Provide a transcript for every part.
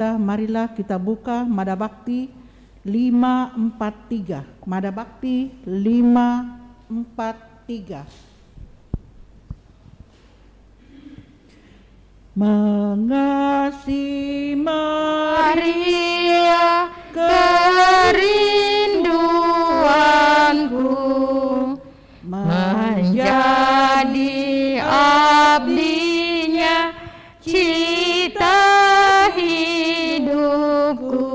Marilah kita buka Madabakti 543. Madabakti 543. Mengasihi Maria, kerinduanku, menjadi abdinya, cita hidupku.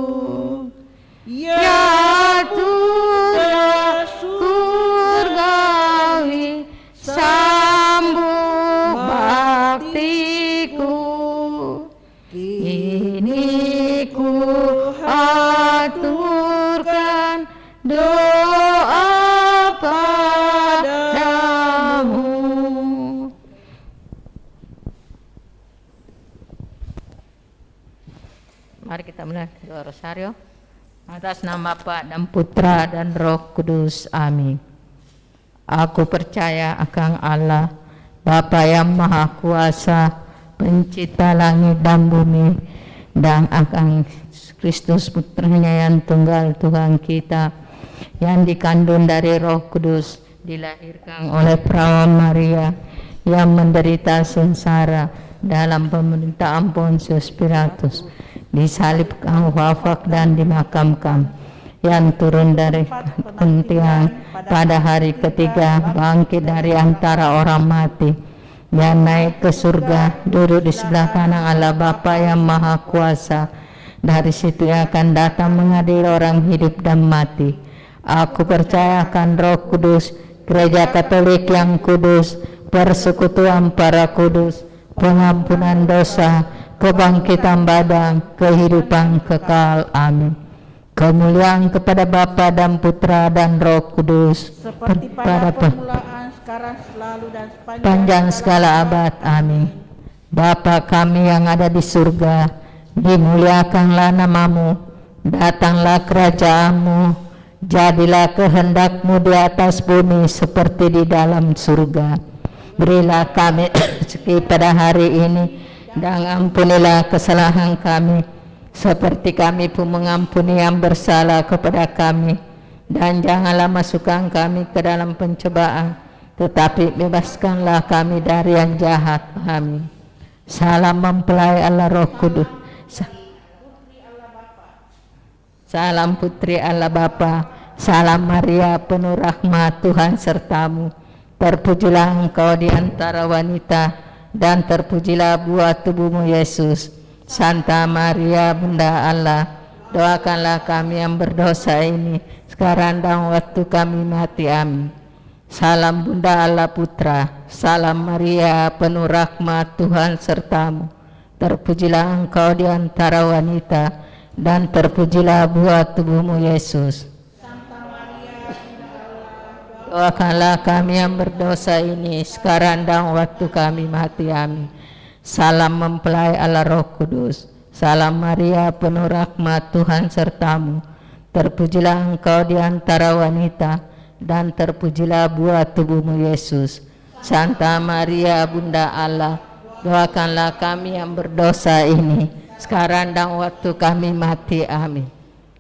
Ya Tuhan surgawi, sambut baktiku. Kini ku aturkan doa padamu. Mari kita mulai doa rosario. Atas nama Bapa dan Putra dan Roh Kudus. Amin. Aku percaya akan Allah, Bapa yang Maha Kuasa, Pencipta langit dan bumi, dan akan Kristus Putranya yang tunggal Tuhan kita, yang dikandung dari Roh Kudus, dilahirkan oleh perawan Maria, yang menderita sengsara dalam pemerintahan Pontius Pilatus, disalibkan, wafat dan dimakamkan, yang turun dari kematian, pada hari ketiga bangkit dari antara orang mati, yang naik ke surga, duduk di sebelah kanan Allah Bapa yang Maha Kuasa. Dari situ ia akan datang mengadili orang hidup dan mati. Aku percaya akan Roh Kudus, Gereja Katolik yang kudus, persekutuan para kudus, pengampunan dosa, kebangkitan badan, kehidupan kekal. Amin. Kemuliaan kepada Bapa dan Putra dan Roh Kudus, seperti pada permulaan, sekarang, selalu, dan sepanjang segala abad. Amin. Bapa kami yang ada di surga, dimuliakanlah namamu, datanglah kerajaanmu, jadilah kehendak-Mu di atas bumi seperti di dalam surga. Berilah kami rezeki pada hari ini, dan ampunilah kesalahan kami, seperti kami pun mengampuni yang bersalah kepada kami. Dan janganlah masukkan kami ke dalam pencobaan, tetapi bebaskanlah kami dari yang jahat. Amin. Salam mempelai Allah Roh Kudus. Salam putri Allah Bapa. Salam Maria penuh rahmat, Tuhan sertamu. Terpujilah engkau di antara wanita, dan terpujilah buah tubuhmu Yesus. Santa Maria Bunda Allah, doakanlah kami yang berdosa ini, sekarang dan waktu kami mati. Amin. Salam Bunda Allah Putra. Salam Maria penuh rahmat, Tuhan sertamu. Terpujilah engkau di antara wanita, dan terpujilah buah tubuhmu Yesus. Doakanlah kami yang berdosa ini, sekarang dan waktu kami mati. Amin. Salam mempelai Allah Roh Kudus. Salam Maria penuh rahmat, Tuhan sertamu. Terpujilah engkau di antara wanita, dan terpujilah buah tubuhmu Yesus. Santa Maria Bunda Allah, doakanlah kami yang berdosa ini, sekarang dan waktu kami mati. Amin.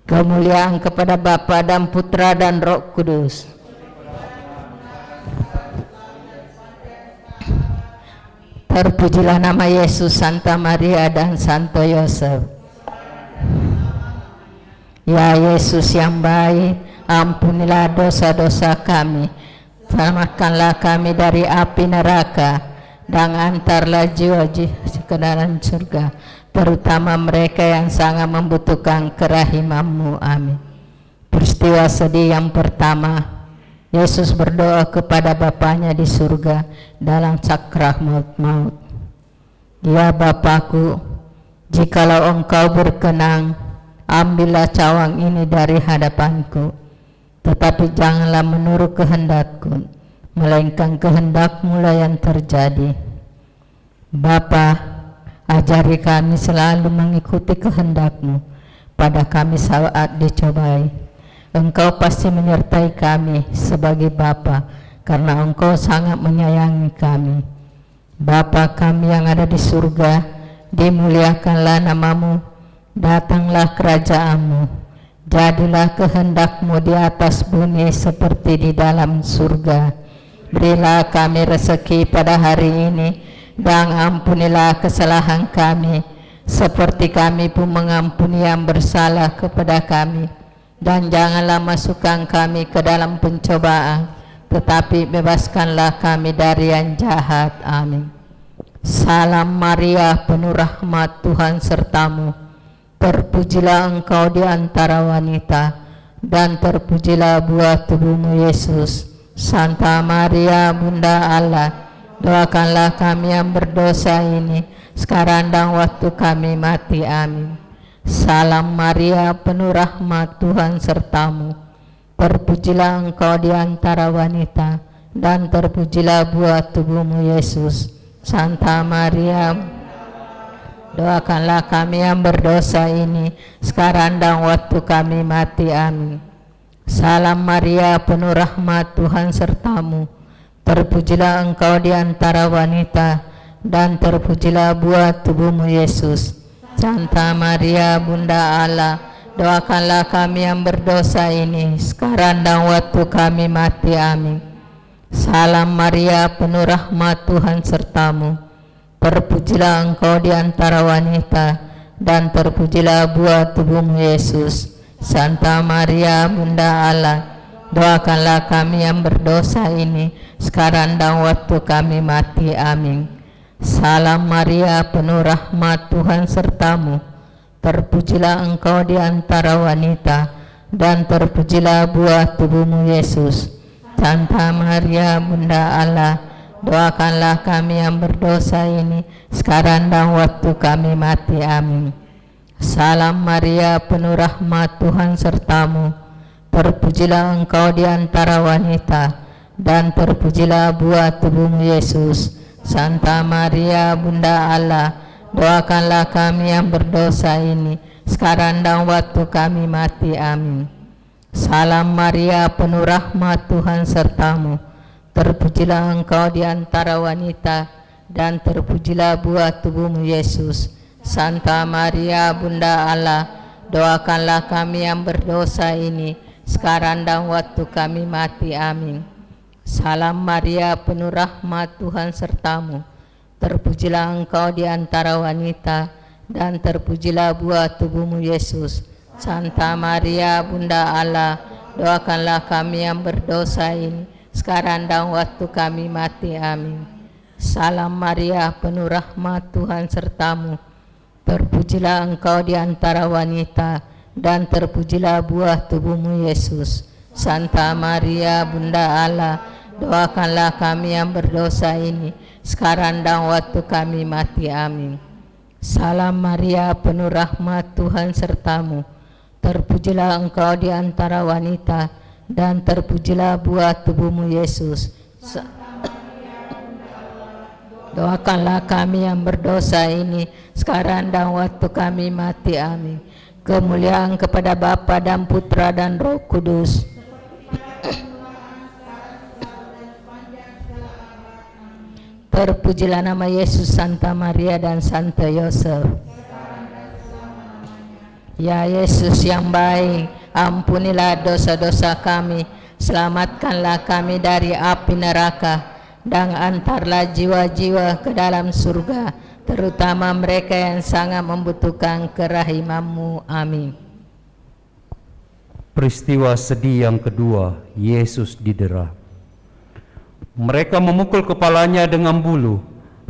Kemuliaan kepada Bapa dan Putra dan Roh Kudus. Terpujilah nama Yesus, Santa Maria dan Santo Yosef. Ya Yesus yang baik, ampunilah dosa-dosa kami, selamatkanlah kami dari api neraka, dan antarlah jiwa-jiwa ke dalam surga, terutama mereka yang sangat membutuhkan kerahiman-Mu. Amin. Peristiwa sedih yang pertama, Yesus berdoa kepada Bapaknya di surga dalam sakrat maut. Ya Bapakku, jikalau Engkau berkenan, ambillah cawang ini dari hadapanku, tetapi janganlah menurut kehendakku, melainkan kehendak-Mu lah yang terjadi. Bapa, ajari kami selalu mengikuti kehendak-Mu pada kami saat dicobai. Engkau pasti menyertai kami sebagai Bapa, karena Engkau sangat menyayangi kami. Bapa kami yang ada di surga, dimuliakanlah namamu, Datanglah kerajaan-Mu, jadilah kehendak-Mu di atas bumi seperti di dalam surga. Berilah kami rezeki pada hari ini, dan ampunilah kesalahan kami, seperti kami pun mengampuni yang bersalah kepada kami. Dan janganlah masukkan kami ke dalam pencobaan, tetapi bebaskanlah kami dari yang jahat. Amin. Salam Maria, penuh rahmat, Tuhan sertamu. Terpujilah engkau di antara wanita, dan terpujilah buah tubuhmu Yesus. Santa Maria, Bunda Allah, doakanlah kami yang berdosa ini, sekarang dan waktu kami mati. Amin. Salam Maria, penuh rahmat, Tuhan sertamu. Terpujilah engkau di antara wanita, dan terpujilah buah tubuhmu Yesus. Santa Maria, doakanlah kami yang berdosa ini, sekarang dan waktu kami mati. Amin. Salam Maria, penuh rahmat, Tuhan sertamu. Terpujilah engkau di antara wanita, dan terpujilah buah tubuhmu Yesus. Santa Maria, Bunda Allah, doakanlah kami yang berdosa ini, sekarang dan waktu kami mati. Amin. Salam Maria, penuh rahmat, Tuhan sertamu. Terpujilah engkau di antara wanita, dan terpujilah buah tubuhmu Yesus. Santa Maria, Bunda Allah, doakanlah kami yang berdosa ini, sekarang dan waktu kami mati. Amin. Salam Maria, penuh rahmat, Tuhan sertamu. Terpujilah engkau di antara wanita, dan terpujilah buah tubuhmu Yesus. Santa Maria, Bunda Allah, doakanlah kami yang berdosa ini, sekarang dan waktu kami mati. Amin. Salam Maria, penuh rahmat, Tuhan sertamu. Terpujilah engkau di antara wanita, dan terpujilah buah tubuhmu Yesus. Santa Maria, Bunda Allah, doakanlah kami yang berdosa ini, sekarang dan waktu kami mati. Amin. Salam Maria, penuh rahmat, Tuhan sertamu. Terpujilah engkau di antara wanita, dan terpujilah buah tubuhmu Yesus. Santa Maria, Bunda Allah, doakanlah kami yang berdosa ini, sekarang dan waktu kami mati. Amin. Salam Maria, penuh rahmat, Tuhan sertamu. Terpujilah engkau di antara wanita, dan terpujilah buah tubuhmu Yesus. Santa Maria, Bunda Allah, doakanlah kami yang berdosa ini, sekarang dan waktu kami mati. Amin. Salam Maria, penuh rahmat, Tuhan sertamu. Terpujilah engkau di antara wanita, dan terpujilah buah tubuhmu Yesus. Santa Maria, Bunda Allah, doakanlah kami yang berdosa ini, sekarang dan waktu kami mati. Amin. Salam Maria, penuh rahmat, Tuhan sertamu. Terpujilah engkau di antara wanita, dan terpujilah buah tubuhmu Yesus. Doakanlah kami yang berdosa ini, sekarang dan waktu kami mati. Amin. Kemuliaan kepada Bapa dan Putra dan Roh Kudus. Terpujilah nama Yesus, Santa Maria dan Santo Yosef. Ya Yesus yang baik, ampunilah dosa-dosa kami, selamatkanlah kami dari api neraka, dan antarlah jiwa-jiwa ke dalam surga, terutama mereka yang sangat membutuhkan kerahiman-Mu. Amin. Peristiwa sedih yang kedua, Yesus didera. Mereka memukul kepalanya dengan bulu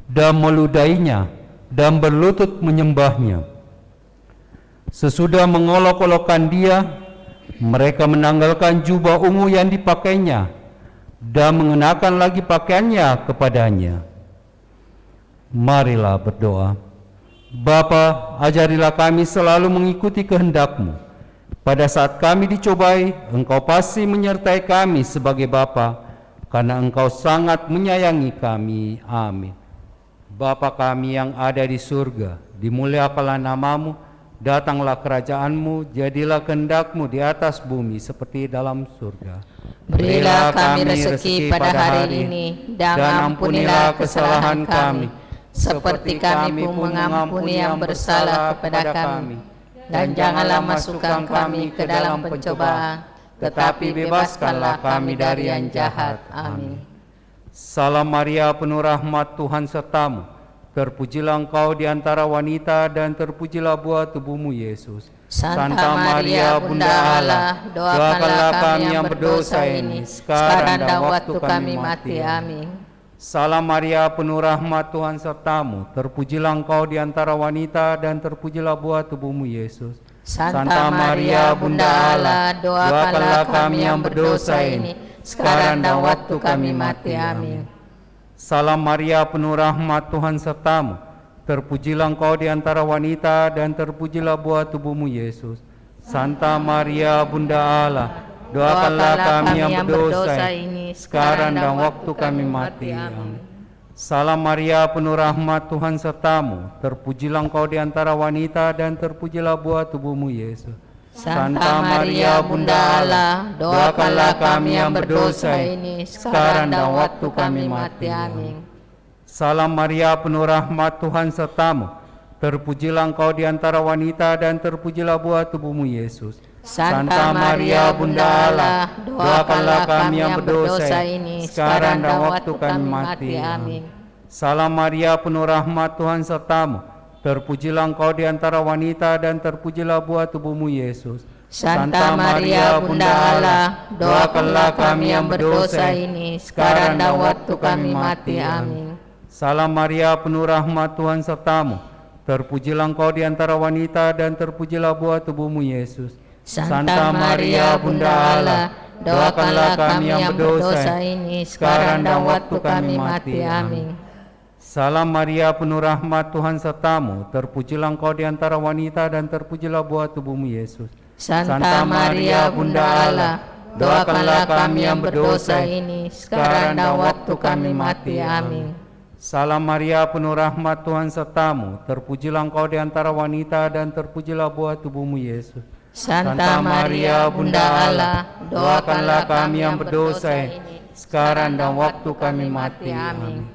dan meludainya dan berlutut menyembahnya. Sesudah mengolok-olokkan dia, mereka menanggalkan jubah ungu yang dipakainya dan mengenakan lagi pakaiannya kepadanya. Marilah berdoa. Bapa, ajarilah kami selalu mengikuti kehendak-Mu. Pada saat kami dicobai, Engkau pasti menyertai kami sebagai Bapa, karena Engkau sangat menyayangi kami. Amin. Bapa kami yang ada di surga, dimuliakanlah nama-Mu, datanglah kerajaan-Mu, jadilah kehendak-Mu di atas bumi seperti dalam surga. Berilah kami rezeki pada hari ini, dan ampunilah kesalahan kami, seperti kami pun mengampuni yang bersalah kepada kami. dan janganlah masukkan kami ke dalam pencobaan, tetapi bebaskanlah kami dari yang jahat. Amin. Salam Maria, penuh rahmat, Tuhan sertamu. Terpujilah engkau di antara wanita dan terpujilah buah tubuhmu, Yesus. Santa Maria, Bunda Allah, doakanlah kami yang berdosa ini, sekarang dan waktu kami mati. Amin. Salam Maria, penuh rahmat, Tuhan sertamu. Terpujilah engkau di antara wanita dan terpujilah buah tubuhmu, Yesus. Santa Maria, Bunda Allah, doakanlah kami yang berdosa ini, sekarang dan waktu kami mati. Amin. Salam Maria, penuh rahmat, Tuhan sertamu. Terpujilah engkau di antara wanita dan terpujilah buah tubuhmu, Yesus. Santa Maria, Bunda Allah, doakanlah kami yang berdosa ini, sekarang dan waktu kami mati. Amin. Salam Maria, penuh rahmat, Tuhan sertamu. Terpujilah engkau di antara wanita dan terpujilah buah tubuhmu, Yesus. Santa Maria, Bunda Allah, doakanlah kami yang berdosa ini, sekarang dan waktu kami mati. Amin. Salam Maria, penuh rahmat, Tuhan sertamu. Terpujilah engkau di antara wanita dan terpujilah buah tubuhmu, Yesus. Santa Maria, Bunda Allah, doakanlah kami yang berdosa ini, sekarang dan waktu kami mati. Amin. Salam Maria, penuh rahmat, Tuhan sertamu. Terpujilah engkau di antara wanita dan terpujilah buah tubuhmu, Yesus. Santa Maria, Bunda Allah, doakanlah kami yang berdosa ini, sekarang dan waktu kami mati. Amin. Salam Maria, penuh rahmat, Tuhan sertamu. Terpujilah engkau di antara wanita dan terpujilah buah tubuhmu, Yesus. Santa Maria, Bunda Allah, doakanlah kami yang berdosa ini, sekarang dan waktu kami mati. Amin. Salam Maria, penuh rahmat, Tuhan sertamu. Terpujilah engkau di antara wanita dan terpujilah buah tubuhmu, Yesus. Santa Maria, Bunda Allah, doakanlah kami yang berdosa ini, sekarang dan waktu kami mati. Amin. Salam Maria, penuh rahmat, Tuhan sertamu. Terpujilah engkau di antara wanita dan terpujilah buah tubuhmu, Yesus. Santa Maria, Bunda Allah, doakanlah kami yang berdosa ini, sekarang dan waktu kami mati. Amin.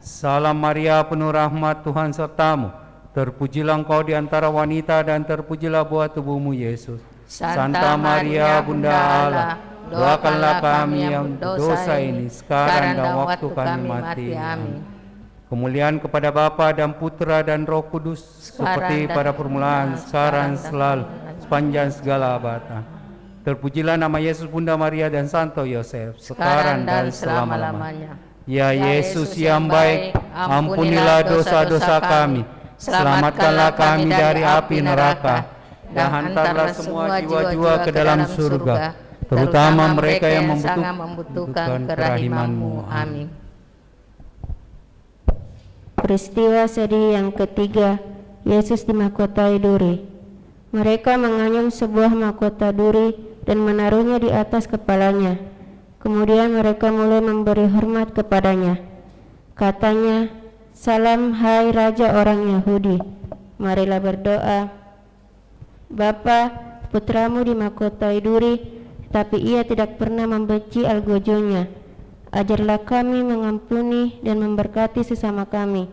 Salam Maria, penuh rahmat, Tuhan sertamu. Terpujilah engkau di antara wanita dan terpujilah buah tubuhmu, Yesus. Santa Maria, Bunda Allah, doakanlah kami yang berdosa ini, sekarang dan waktu kami mati. Amin. Kemuliaan kepada Bapa dan Putra dan Roh Kudus, seperti pada permulaan, sekarang, selalu, sepanjang segala abad. Terpujilah nama Yesus, Bunda Maria dan Santo Yosef, sekarang dan selama-lamanya. Ya Yesus yang baik, ampunilah dosa-dosa kami, selamatkanlah kami dari api neraka, dan hantarlah semua jiwa-jiwa ke dalam surga, terutama mereka yang membutuhkan kerahiman-Mu. Amin. Peristiwa sedih yang ketiga, Yesus dimahkotai duri. Mereka menganyam sebuah mahkota duri dan menaruhnya di atas kepalanya. Kemudian mereka mulai memberi hormat kepadanya. Katanya, "Salam hai Raja orang Yahudi." Marilah berdoa. Bapa, putramu dimahkotai duri, tetapi ia tidak pernah membenci algojonya. Ajarlah kami mengampuni dan memberkati sesama kami.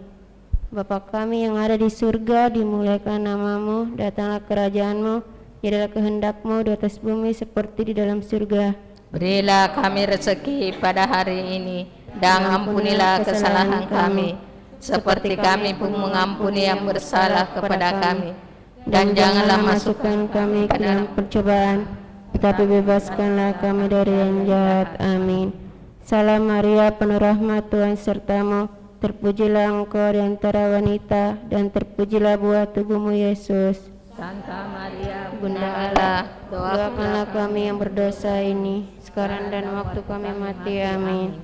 Bapa kami yang ada di surga, dimuliakan namamu, datanglah kerajaanmu, jadilah kehendakmu di atas bumi seperti di dalam surga. Berilah kami rezeki pada hari ini, dan ampunilah kesalahan kami, seperti kami pun mengampuni yang bersalah kepada kami. Dan janganlah masukkan kami ke dalam percobaan, tetapi bebaskanlah kami dari yang jahat. Amin. Salam Maria, penuh rahmat, Tuhan sertamu. Terpujilah engkau di antara wanita, dan terpujilah buah tubuhmu, Yesus. Santa Maria, Bunda Allah, Doakanlah kami yang berdosa ini, sekarang dan waktu kami mati. Amin.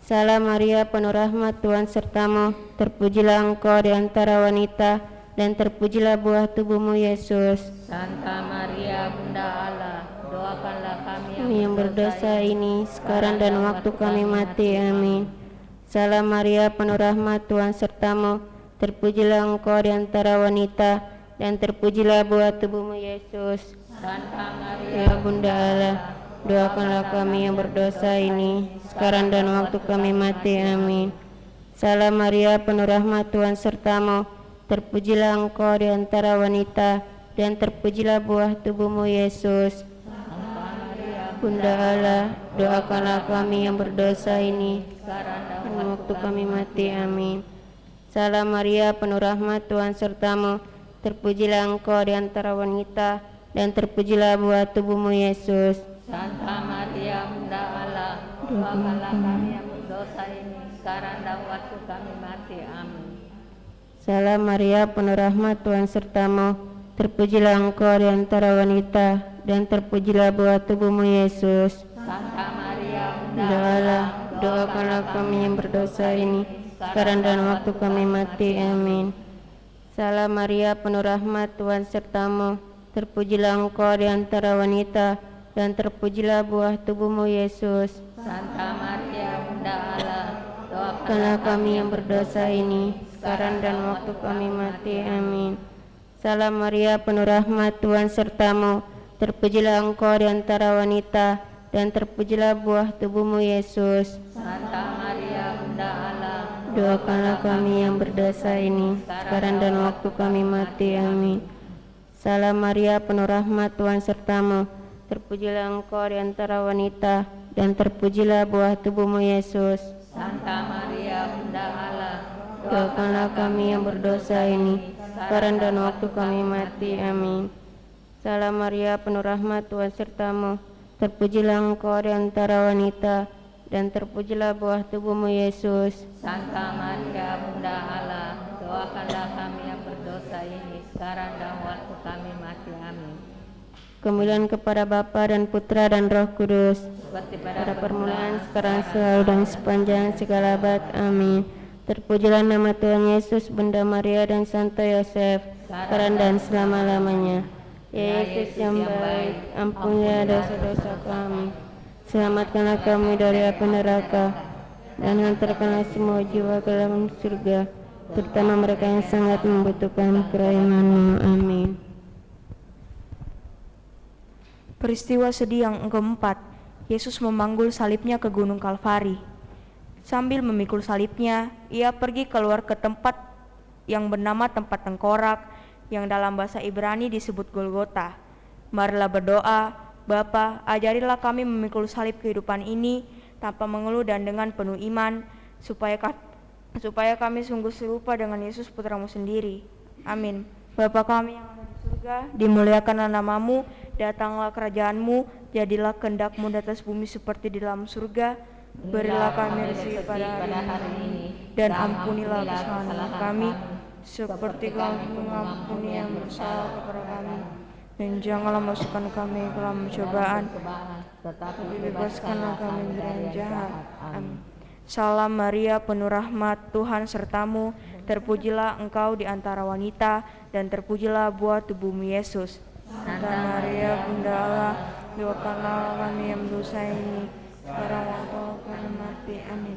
Salam Maria, penuh rahmat, Tuhan sertamu. Terpujilah engkau di antara wanita, dan terpujilah buah tubuhmu, Yesus. Santa Maria, Bunda Allah, doakanlah kami yang berdosa ini, sekarang dan waktu kami mati. Amin. Salam Maria, penuh rahmat, Tuhan sertamu. Terpujilah engkau di antara wanita, dan terpujilah buah tubuhmu, Yesus. Santa Ya Bunda Allah, doakanlah kami yang berdosa ini, sekarang dan waktu kami mati. Amin. Salam Maria, penuh rahmat, Tuhan sertamu. Terpujilah engkau di antara wanita, dan terpujilah buah tubuhmu Yesus. Bunda Allah, doakanlah kami yang berdosa ini, dan waktu kami mati. Amin. Salam Maria, penuh rahmat, Tuhan sertamu. Terpujilah engkau di antara wanita, dan terpujilah buah tubuhmu Yesus. Santa Maria, Bunda Allah, doakanlah kami yang berdosa ini, sekarang dan waktu kami mati. Amin. Salam Maria, penuh rahmat, Tuhan sertamu. Terpujilah engkau di antara wanita, dan terpujilah buah tubuhmu Yesus. Santa Maria, Bunda Bunda Allah, Allah, doakanlah kami yang berdosa ini, sekarang dan waktu kami mati. Amin. Salam Maria, penuh rahmat, Tuhan sertamu. Terpujilah engkau di antara wanita, dan terpujilah buah tubuhmu Yesus. Santa Maria, Bunda Allah, Doakanlah kami yang berdosa ini, sekarang dan waktu kami mati. Amin. Salam Maria, penuh rahmat, Tuhan sertamu. Terpujilah engkau di antara wanita, dan terpujilah buah tubuhmu Yesus. Santa Maria, Bunda Allah, Doakanlah kami yang berdosa ini, sekarang dan waktu kami mati. Amin. Salam Maria, penuh rahmat, Tuhan sertamu. Terpujilah engkau di antara wanita, dan terpujilah buah tubuhmu Yesus. Santa Maria, Bunda Allah, Doakanlah kami yang berdosa ini, sekarang dan waktu kami mati. Amin. Salam Maria, penuh rahmat, Tuhan sertamu. Terpujilah engkau di antara wanita, dan terpujilah buah tubuhmu Yesus. Santa Maria, Bunda Allah, doakanlah kami yang berdosa ini, sekarang dan waktu kami mati. Amin. Kemuliaan kepada Bapa dan Putra dan Roh Kudus, Seperti pada permulaan, sekarang, selalu, dan sepanjang segala abad. Amin. Terpujilah nama Tuhan Yesus, Bunda Maria, dan Santo Yosef, sekarang dan selama-lamanya. Yesus yang baik, ampunilah dosa-dosa kami, selamatkanlah kami dari api neraka, dan hantarkanlah semua jiwa ke dalam surga, terutama mereka yang sangat membutuhkan kerahiman-Mu. Amin. Peristiwa sedih yang keempat, Yesus memanggul salibnya ke Gunung Kalvari. Sambil memikul salibnya, ia pergi keluar ke tempat yang bernama tempat tengkorak, yang dalam bahasa Ibrani disebut Golgota. Marilah berdoa, Bapa, ajarilah kami memikul salib kehidupan ini tanpa mengeluh dan dengan penuh iman, supaya kami sungguh serupa dengan Yesus Putra-Mu sendiri. Amin. Bapa kami yang ada di surga, dimuliakanlah nama-Mu, datanglah kerajaan-Mu, jadilah kehendak-Mu di atas bumi seperti di dalam surga. Berilah kami rezeki pada hari ini, dan ampunilah kesalahan kami, seperti kami mengampuni yang bersalah kepada kami. Dan janganlah masukkan kami ke dalam cobaan, tetapi bebaskanlah kami dari yang jahat. Amin. Salam Maria, penuh rahmat, Tuhan sertamu. Terpujilah engkau di antara wanita, dan terpujilah buah tubuhmu Yesus. Santa Maria, Bunda Allah, doakanlah kami yang berdosa ini, sekarang waktu kami mati. Amin.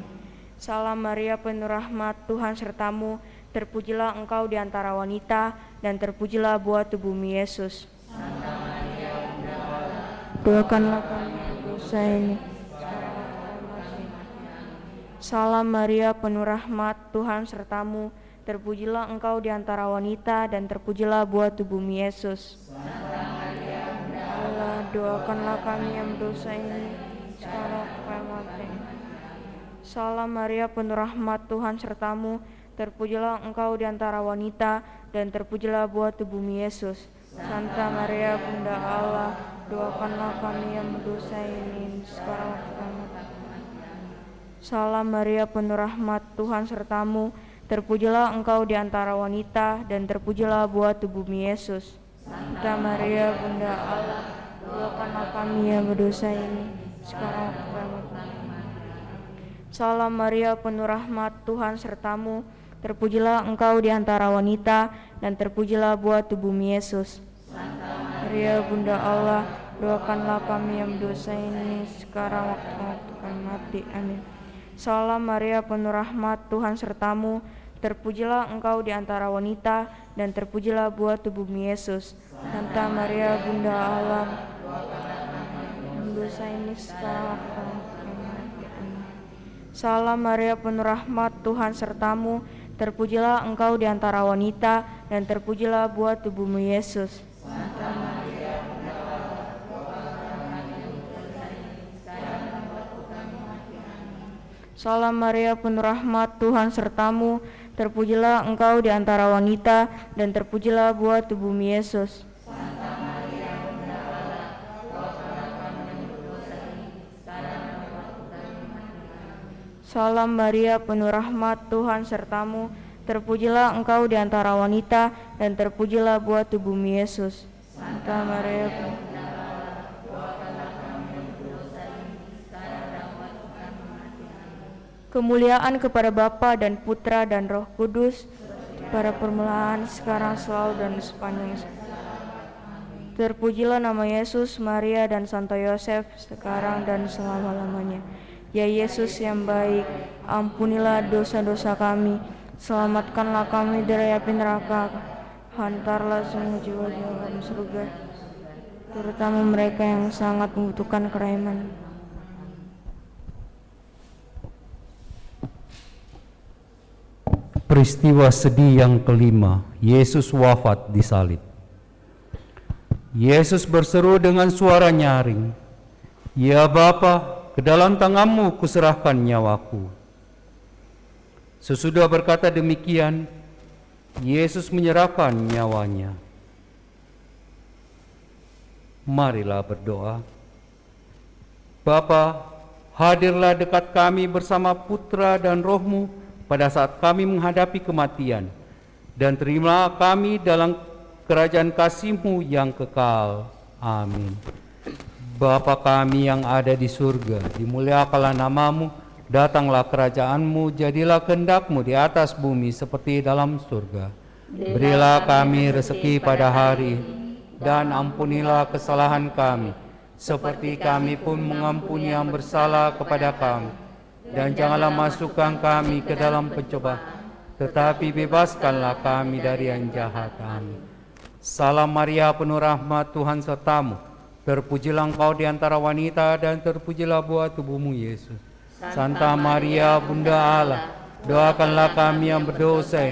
Salam Maria, penuh rahmat, Tuhan sertamu. Terpujilah engkau di antara wanita, dan terpujilah buah tubuhmu Yesus. Santa Maria, Bunda Allah, doakanlah kami yang berdosa ini, sekarang waktu kami mati. Salam Maria, penuh rahmat, Tuhan sertamu. Terpujilah engkau di antara wanita, dan terpujilah buah tubuhmu Yesus. Santa Maria, Bunda Allah, doakanlah kami yang berdosa ini, sekarang waktu kami mati. Salam Maria, penuh rahmat, Tuhan sertamu. Terpujilah engkau di antara wanita, dan terpujilah buah tubuhmu Yesus. Santa Maria, Bunda Allah, doakanlah kami yang berdosa ini, sekarang waktu kami mati. Salam Maria, penuh rahmat, Tuhan sertamu. Terpujilah engkau di antara wanita, dan terpujilah buah tubuhmu Yesus. Santa Maria, Bunda Allah, doakanlah kami yang berdosa ini, sekarang waktu kami mati. Salam Maria, penuh rahmat, Tuhan sertamu. Terpujilah engkau di antara wanita, dan terpujilah buah tubuhmu Yesus. Santa Maria, Bunda Allah, doakanlah kami yang berdosa ini, sekarang waktu kami mati. Amin. Salam Maria, penuh rahmat, Tuhan sertamu. Terpujilah engkau di antara wanita, dan terpujilah buah tubuhmu Yesus. Santa Maria, Bunda Allah, yang berdosa ini, sekarang waktu kami mati. Amin. Salam Maria, penuh rahmat, Tuhan sertamu. Terpujilah engkau di antara wanita, dan terpujilah buah tubuhmu Yesus. Salam Maria, penuh rahmat, Tuhan sertamu. Terpujilah engkau di antara wanita, dan terpujilah buah tubuhmu Yesus. Salam Maria, penuh rahmat, Tuhan sertamu. Terpujilah engkau di antara wanita, dan terpujilah buah tubuhmu Yesus. Santa Maria, kemuliaan kepada Bapa dan Putra dan Roh Kudus, pada permulaan, sekarang, selalu, dan sepanjang zaman. Terpujilah nama Yesus, Maria, dan Santo Yosef, sekarang dan selama-lamanya. Ya Yesus yang baik, ampunilah dosa-dosa kami, selamatkanlah kami dari api neraka, hantarlah semua jiwa-jiwa dalam surga, terutama mereka yang sangat membutuhkan kerahiman. Peristiwa sedih yang kelima, Yesus wafat disalib. Yesus berseru dengan suara nyaring, "Ya Bapa, ke dalam tanganmu kuserahkan nyawaku." Sesudah berkata demikian, Yesus menyerahkan nyawanya. Marilah berdoa. Bapa, hadirlah dekat kami bersama Putra dan Roh-Mu pada saat kami menghadapi kematian, dan terimalah kami dalam kerajaan kasih-Mu yang kekal. Amin. Bapa kami yang ada di surga, dimuliakanlah nama-Mu, datanglah kerajaan-Mu, jadilah kehendak-Mu di atas bumi seperti dalam surga. Berilah kami rezeki pada hari ini, dan ampunilah kesalahan kami, seperti kami pun mengampuni yang bersalah kepada kami. Dan janganlah masukkan kami ke dalam pencobaan, tetapi bebaskanlah kami dari yang jahat. Amin. Salam Maria, penuh rahmat, Tuhan sertamu. Terpujilah engkau di antara wanita, dan terpujilah buah tubuhmu Yesus. Santa Maria, Bunda Allah, doakanlah kami yang berdosa,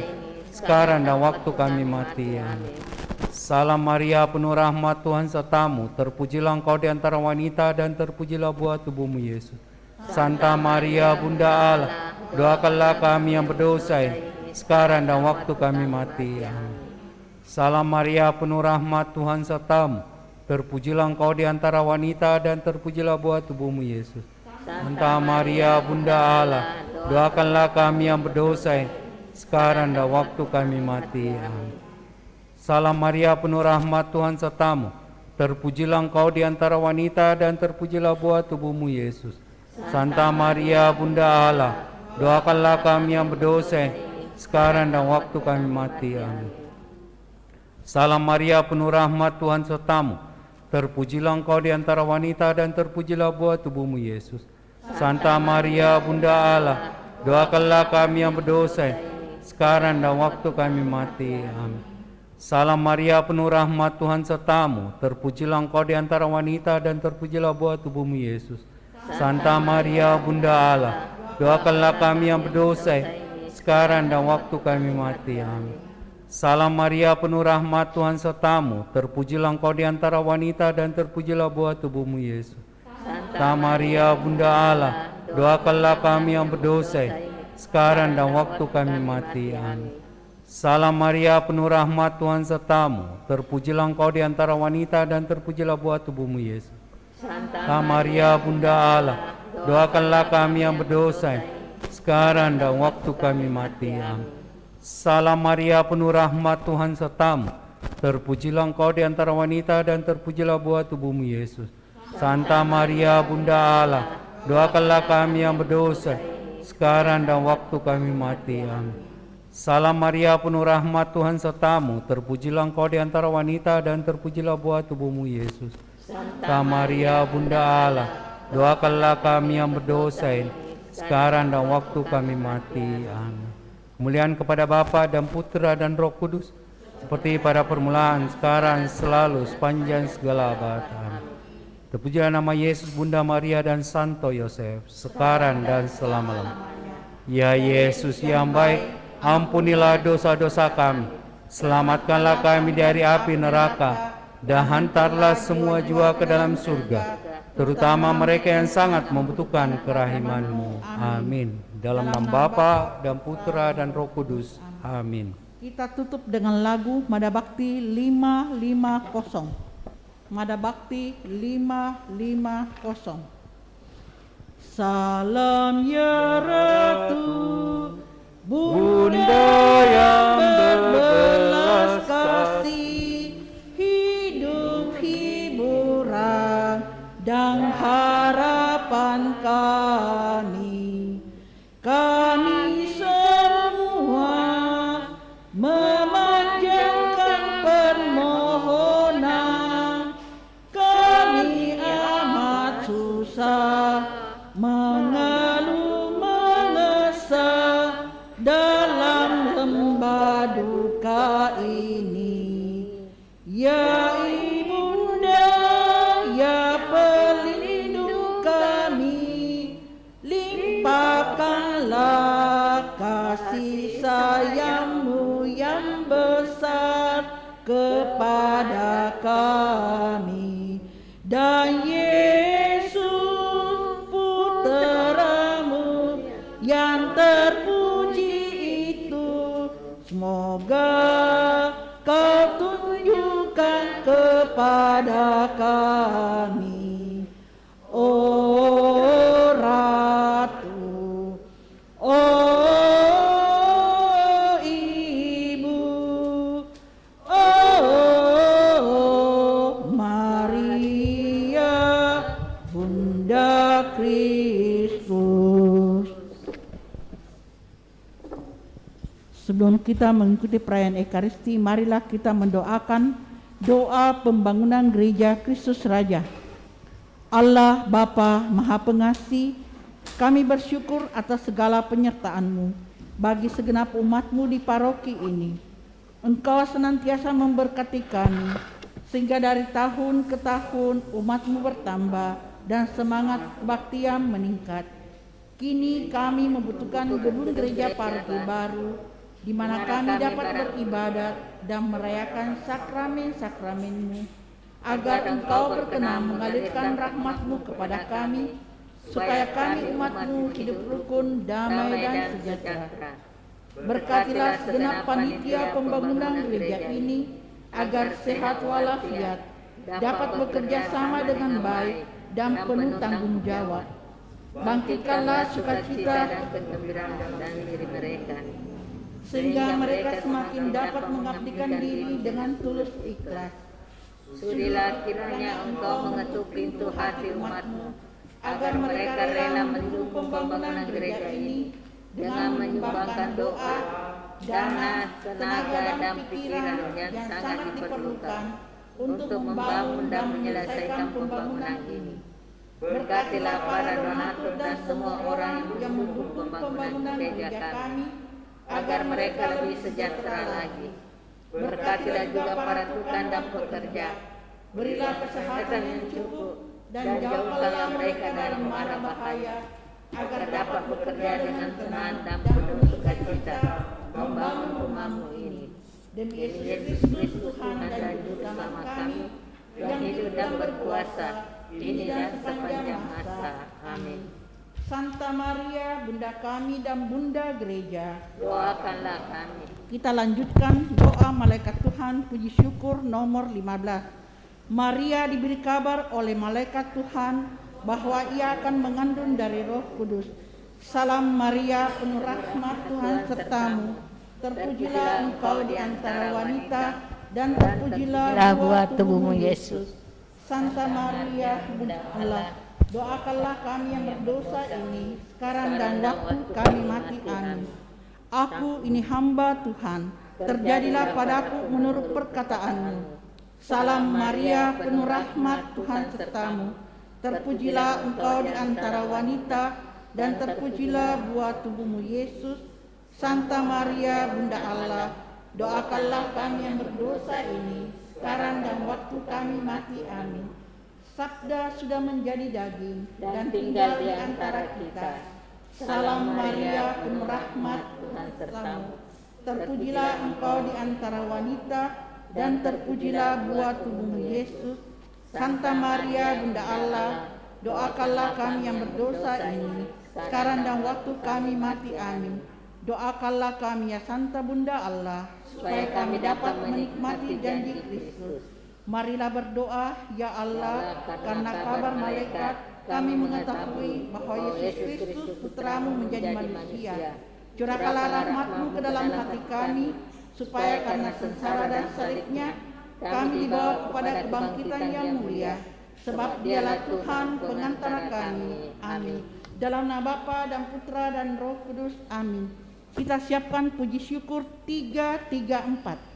sekarang dan waktu kami mati. Amin. Salam Maria, penuh rahmat, Tuhan sertamu. Terpujilah engkau di antara wanita, dan terpujilah buah tubuhmu Yesus. Santa Maria, Bunda Allah, doakanlah kami yang berdosa, sekarang dan waktu kami mati. Amin. Salam Maria, penuh rahmat, Tuhan sertamu. Terpujilah engkau di antara wanita, dan terpujilah buah tubuhmu Yesus. Santa Maria, Bunda Allah, doakanlah kami yang berdosa, sekarang dan waktu kami mati. Amin. Salam Maria, penuh rahmat, Tuhan sertamu. Terpujilah engkau di antara wanita, dan terpujilah buah tubuhmu Yesus. Santa Maria, Bunda Allah, doakanlah kami yang berdosa, sekarang dan waktu kami mati. Amin. Salam Maria, penuh rahmat, Tuhan sertamu. Terpujilah engkau di antara wanita, dan terpujilah buah tubuhmu Yesus. Santa Maria, Bunda Allah, doakanlah kami yang berdosa, sekarang dan waktu kami mati. Amin. Salam Maria, penuh rahmat, Tuhan sertamu. Terpujilah engkau di antara wanita, dan terpujilah buah tubuhmu Yesus. Santa Maria, Bunda Allah, doakanlah kami yang berdosa, sekarang dan waktu kami mati. Amin. Salam Maria, penuh rahmat, Tuhan sertamu. Terpujilah engkau di antara wanita, dan terpujilah buah tubuhmu Yesus. Santa Maria, Bunda Allah, doakanlah kami yang berdosa, sekarang dan waktu kami mati. Amin. Salam Maria, penuh rahmat, Tuhan sertamu. Terpujilah engkau di antara wanita, dan terpujilah buah tubuhmu Yesus. Santa Maria, Bunda Allah, doakanlah kami yang berdosa, sekarang dan waktu kami mati. Amin. Salam Maria, penuh rahmat, Tuhan sertamu. Terpujilah engkau di antara wanita, dan terpujilah buah tubuhmu Yesus. Santa Maria, Bunda Allah, doakanlah kami yang berdosa, sekarang dan waktu kami mati. Amin. Salam Maria, penuh rahmat, Tuhan sertamu. Terpujilah engkau di antara wanita, dan terpujilah buah tubuhmu Yesus. Santa Maria, Bunda Allah, doakanlah kami yang berdosa, sekarang dan waktu kami mati. Amin. Kemuliaan kepada Bapa dan Putra dan Roh Kudus, seperti pada permulaan, sekarang, selalu, sepanjang segala abad. Amin. Terpujilah nama Yesus, Bunda Maria, dan Santo Yosef, sekarang dan selama-lamanya. Ya Yesus yang baik, ampunilah dosa-dosa kami, selamatkanlah kami dari api neraka, dan hantarlah semua jiwa ke dalam surga, terutama mereka yang sangat membutuhkan kerahiman-Mu. Amin. Dalam nama Bapa dan Putra dan Roh Kudus. Amin. Kita tutup dengan lagu Mada Bakti 550. Mada Bakti 550. Salam ya Ratu, Bunda yang berbelas kasih, hidup hiburan dan harapan kami. Kami semua memanjangkan permohonan, kami amat susah mengeluh mengesah dalam lembah duka ini. Ya Ibunda, ya pelindung kami, limpahkanlah kasih sayang-Mu yang besar kepada kami. Dan Yesus Putra-Mu yang terpuji itu, semoga Kau tunjukkan kepada kami. Oh Ratu, oh Ibu, oh Maria, Bunda Kristus. Sebelum kita mengikuti perayaan Ekaristi, marilah kita mendoakan doa pembangunan Gereja Kristus Raja. Allah Bapa Maha Pengasih, kami bersyukur atas segala penyertaan-Mu bagi segenap umat-Mu di paroki ini. Engkau senantiasa memberkati kami, sehingga dari tahun ke tahun umat-Mu bertambah dan semangat kebaktian meningkat. Kini kami membutuhkan gedung gereja paroki baru, di mana kami dapat beribadat dan merayakan sakramen-sakramen-Mu, agar Engkau berkenan mengalirkan rahmat-Mu kepada kami, supaya kami umat-Mu hidup rukun, damai dan sejahtera. Berkatilah segenap panitia pembangunan gereja ini, agar sehat walafiat, dapat bekerja sama dengan baik dan penuh tanggung jawab. Bangkitkanlah sukacita dan kegembiraan dalam diri mereka, sehingga mereka semakin dapat mengabdikan diri dengan tulus ikhlas. Sudilah kiranya Engkau mengetuk pintu hati umat-Mu, agar mereka rela mendukung pembangunan gereja ini dengan menyumbangkan doa, dana, tenaga, dan pikiran yang sangat diperlukan untuk membangun dan menyelesaikan pembangunan ini. Berkatilah para donatur dan semua orang yang mendukung pembangunan gereja kami, agar mereka lebih sejahtera lagi. Berkatilah juga para tukang dan pekerja. Berilah kesehatan yang cukup dan jauhkanlah mereka dari mara bahaya, agar dapat bekerja dengan tenang dan penuh sukacita membangun rumah-Mu ini. Demi Yesus Kristus Tuhan dan Juru Selamat kami, yang hidup dan berkuasa kini dan sepanjang masa. Amin. Santa Maria, Bunda kami dan Bunda Gereja, Doakanlah kami. kita lanjutkan doa Malaikat Tuhan puji syukur nomor 15. Maria diberi kabar oleh Malaikat Tuhan bahwa ia akan mengandung dari Roh Kudus. Salam Maria, penuh rahmat Tuhan sertamu. Terpujilah engkau di antara wanita, dan terpujilah buah tubuhmu Yesus. Santa Maria, Bunda Allah, doakanlah kami yang berdosa ini, sekarang dan waktu kami mati. Amin. Aku ini hamba Tuhan, terjadilah padaku menurut perkataan-Mu. Salam Maria, penuh rahmat Tuhan sertamu. Terpujilah engkau di antara wanita, dan terpujilah buah tubuhmu Yesus. Santa Maria, Bunda Allah, doakanlah kami yang berdosa ini, sekarang dan waktu kami mati. Amin. Sabda sudah menjadi daging dan tinggal di antara kita. Salam Maria, penuh rahmat Tuhan sertamu. Terpujilah engkau di antara wanita, dan terpujilah buah tubuhmu Yesus. Santa Maria Bunda Allah, doakanlah kami yang berdosa ini, sekarang dan waktu kami mati. Amin. Doakanlah kami ya Santa Bunda Allah, supaya kami dapat menikmati janji Kristus. Marilah berdoa, ya Allah, karena kabar malaikat kami mengetahui bahwa Yesus Kristus Putramu menjadi manusia. Curahkanlah rahmat-Mu ke dalam hati kami, supaya karena sengsara dan salibnya kami dibawa kepada kebangkitan yang mulia. Sebab Dialah Tuhan pengantara kami. Amin. Dalam nama Bapa dan Putra dan Roh Kudus. Amin. Kita siapkan puji syukur 334.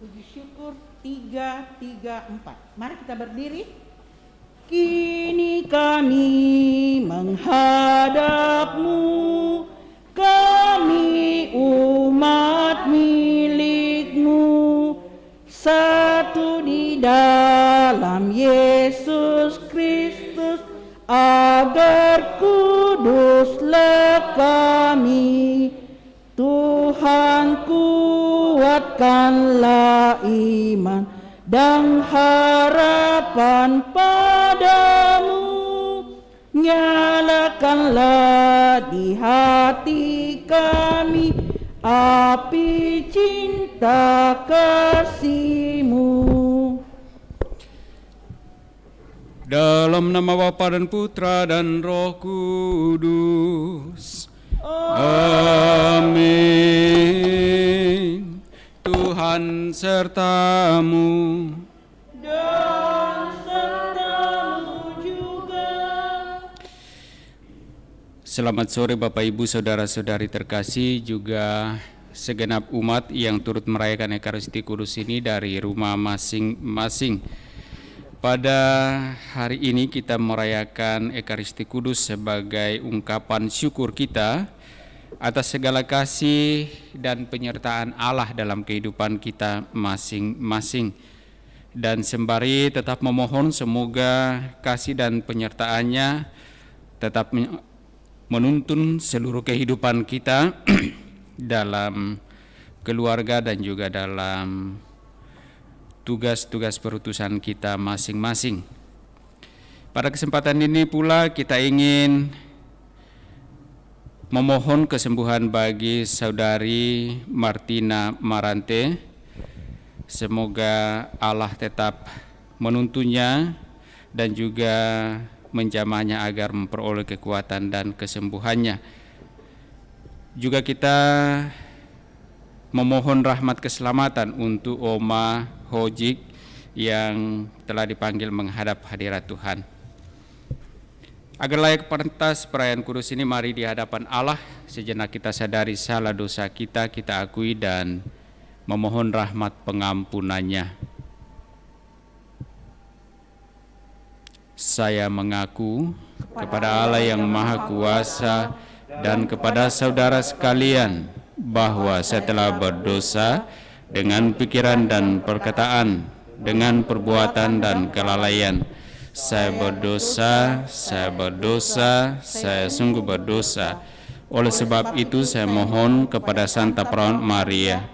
Puji syukur 334. Mari kita berdiri. Kini kami menghadap-Mu, kami umat milik-Mu, satu di dalam Yesus Kristus, agar kuduslah kami. Tuhan, kuatkanlah iman dan harapan padamu. Nyalakanlah di hati kami api cinta kasih-Mu. Dalam nama Bapa dan Putra dan Roh Kudus. Amin. Tuhan sertamu. Dan serta-Mu juga. Selamat sore Bapak Ibu Saudara-saudari terkasih, juga segenap umat yang turut merayakan Ekaristi Kudus ini dari rumah masing-masing. Pada hari ini kita merayakan Ekaristi Kudus sebagai ungkapan syukur kita atas segala kasih dan penyertaan Allah dalam kehidupan kita masing-masing. Dan sembari tetap memohon semoga kasih dan penyertaannya tetap menuntun seluruh kehidupan kita dalam keluarga dan juga dalam tugas-tugas perutusan kita masing-masing. Pada kesempatan ini pula kita ingin memohon kesembuhan bagi saudari Martina Marante. Semoga Allah tetap menuntunnya dan juga menjamahnya agar memperoleh kekuatan dan kesembuhannya. Juga kita memohon rahmat keselamatan untuk Oma Hojik yang telah dipanggil menghadap hadirat Tuhan. Agar layak pantas perayaan kudus ini, mari di hadapan Allah sejenak kita sadari salah dosa kita akui dan memohon rahmat pengampunannya. Saya mengaku kepada Allah yang Maha Kuasa dan kepada saudara sekalian bahwa saya telah berdosa dengan pikiran dan perkataan, dengan perbuatan dan kelalaian. Saya berdosa, saya sungguh berdosa. Oleh sebab itu saya mohon kepada Santa Perawan Maria,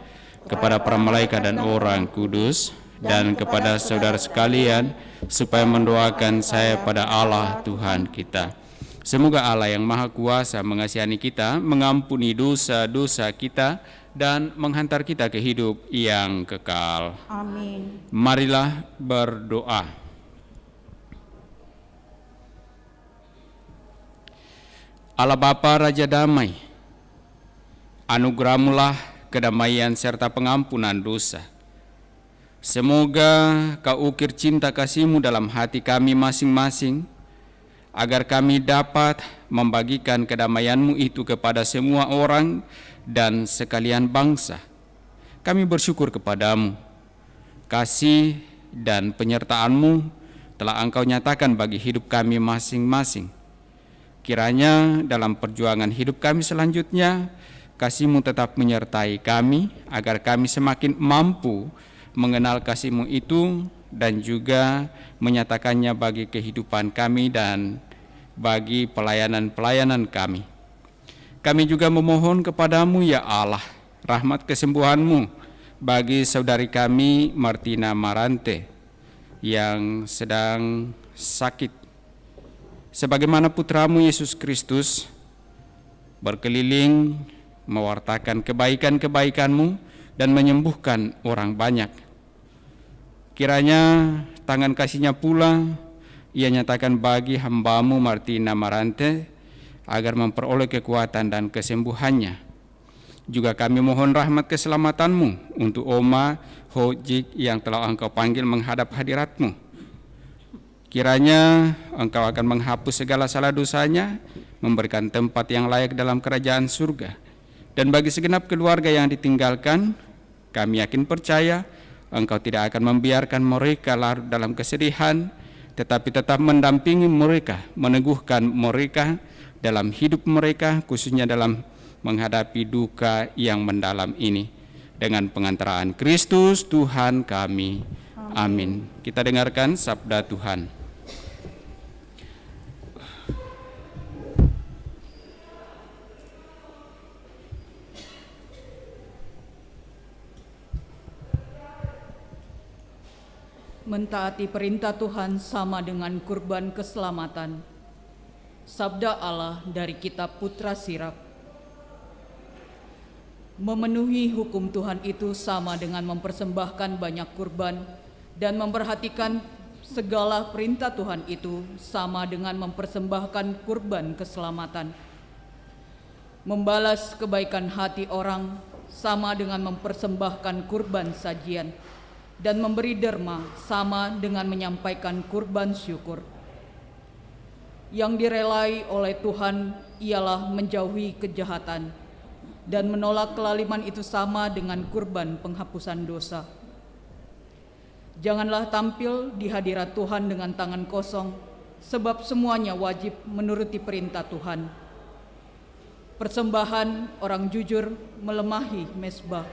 kepada para malaikat dan orang kudus, dan kepada saudara sekalian, supaya mendoakan saya pada Allah Tuhan kita. Semoga Allah yang Maha Kuasa mengasihani kita, mengampuni dosa-dosa kita, dan menghantar kita ke hidup yang kekal. Amin. Marilah berdoa. Allah Bapa Raja Damai, anugerahmulah kedamaian serta pengampunan dosa. Semoga Kau ukir cinta kasih-Mu dalam hati kami masing-masing, agar kami dapat membagikan kedamaian-Mu itu kepada semua orang dan sekalian bangsa. Kami bersyukur kepadamu. Kasih dan penyertaan-Mu telah Engkau nyatakan bagi hidup kami masing-masing. Kiranya dalam perjuangan hidup kami selanjutnya, kasih-Mu tetap menyertai kami, agar kami semakin mampu mengenal kasih-Mu itu dan juga menyatakannya bagi kehidupan kami dan bagi pelayanan-pelayanan kami. Kami juga memohon kepadamu ya Allah, rahmat kesembuhan-Mu bagi saudari kami Martina Marante yang sedang sakit. Sebagaimana putra-Mu Yesus Kristus berkeliling mewartakan kebaikan-kebaikan-Mu dan menyembuhkan orang banyak. Kiranya tangan kasih-Nya pula Ia nyatakan bagi hamba-Mu Martina Marante agar memperoleh kekuatan dan kesembuhannya. Juga kami mohon rahmat keselamatan-Mu untuk Oma Hojik yang telah Engkau panggil menghadap hadirat-Mu. Kiranya Engkau akan menghapus segala salah dosanya, memberikan tempat yang layak dalam kerajaan surga. Dan bagi segenap keluarga yang ditinggalkan, kami yakin percaya Engkau tidak akan membiarkan mereka larut dalam kesedihan, tetapi tetap mendampingi mereka, meneguhkan mereka dalam hidup mereka, khususnya dalam menghadapi duka yang mendalam ini. Dengan pengantaraan Kristus Tuhan kami. Amin. Kita dengarkan sabda Tuhan. Mentaati perintah Tuhan sama dengan kurban keselamatan. Sabda Allah dari kitab Putra Siraf. Memenuhi hukum Tuhan itu sama dengan mempersembahkan banyak kurban, dan memperhatikan segala perintah Tuhan itu sama dengan mempersembahkan kurban keselamatan. Membalas kebaikan hati orang sama dengan mempersembahkan kurban sajian, dan memberi derma sama dengan menyampaikan kurban syukur. Yang direlai oleh Tuhan ialah menjauhi kejahatan, dan menolak kelaliman itu sama dengan kurban penghapusan dosa. Janganlah tampil di hadirat Tuhan dengan tangan kosong, sebab semuanya wajib menuruti perintah Tuhan. Persembahan orang jujur melemahi mezbah,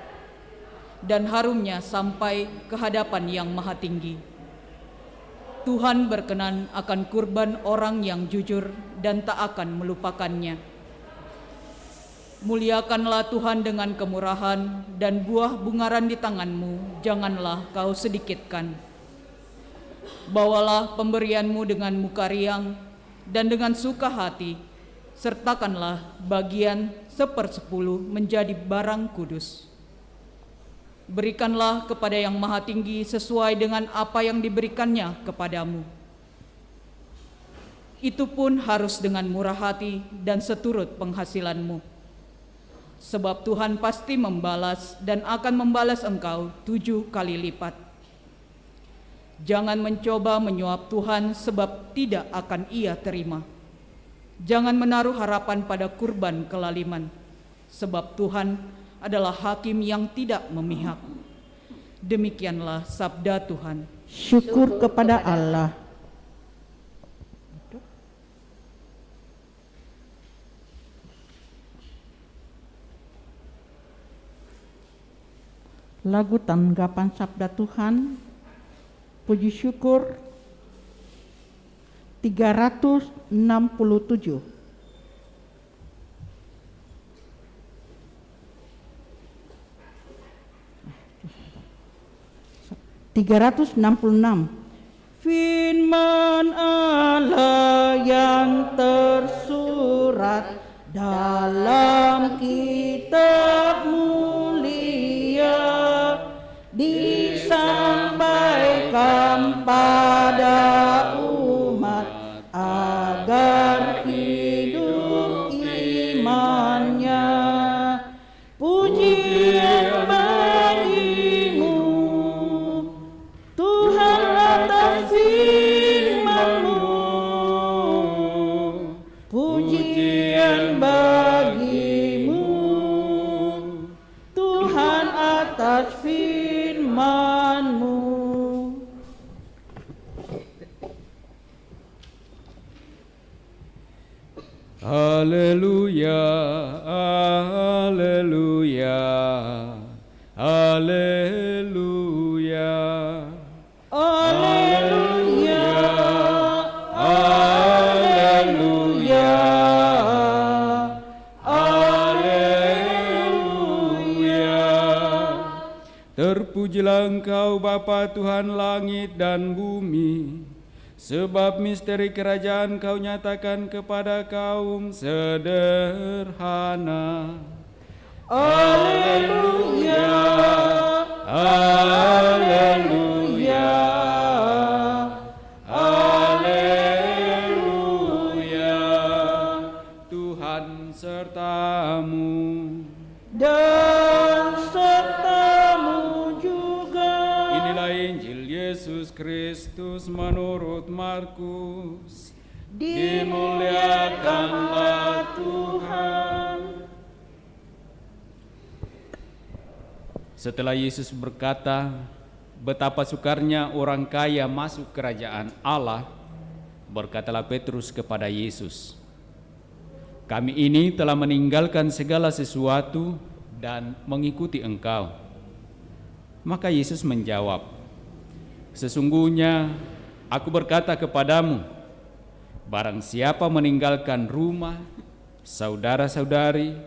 dan harumnya sampai ke hadapan Yang Maha Tinggi. Tuhan berkenan akan kurban orang yang jujur dan tak akan melupakannya. Muliakanlah Tuhan dengan kemurahan, dan buah bungaran di tanganmu janganlah kau sedikitkan. Bawalah pemberianmu dengan muka riang dan dengan suka hati, sertakanlah bagian 1/10 menjadi barang kudus. Berikanlah kepada Yang Maha Tinggi sesuai dengan apa yang diberikannya kepadamu. Itu pun harus dengan murah hati dan seturut penghasilanmu. Sebab Tuhan pasti membalas dan akan membalas engkau 7 kali lipat. Jangan mencoba menyuap Tuhan, sebab tidak akan Ia terima. Jangan menaruh harapan pada kurban kelaliman, sebab Tuhan adalah hakim yang tidak memihak. Demikianlah sabda Tuhan. Syukur kepada Allah. Lagu tanggapan sabda Tuhan, puji syukur 367. Firman Allah yang tersurat dalam kitab mulia disampaikan pada umat agar hidup imannya. Pujian bagimu Tuhan atas firman-Mu. Pujian bagimu Tuhan atas firman-Mu. Haleluya, haleluya, haleluya. Haleluya, haleluya, haleluya. Terpujilah Engkau Bapa Tuhan langit dan bumi, sebab misteri kerajaan Kau nyatakan kepada kaum sederhana. Haleluya, haleluya, haleluya. Tuhan sertamu. Dan sertamu juga. Inilah Injil Yesus Kristus menurut Markus. Dimuliakanlah Tuhan. Setelah Yesus berkata betapa sukarnya orang kaya masuk kerajaan Allah, berkatalah Petrus kepada Yesus, "Kami ini telah meninggalkan segala sesuatu dan mengikuti Engkau." Maka Yesus menjawab, "Sesungguhnya aku berkata kepadamu, barang siapa meninggalkan rumah, saudara-saudari,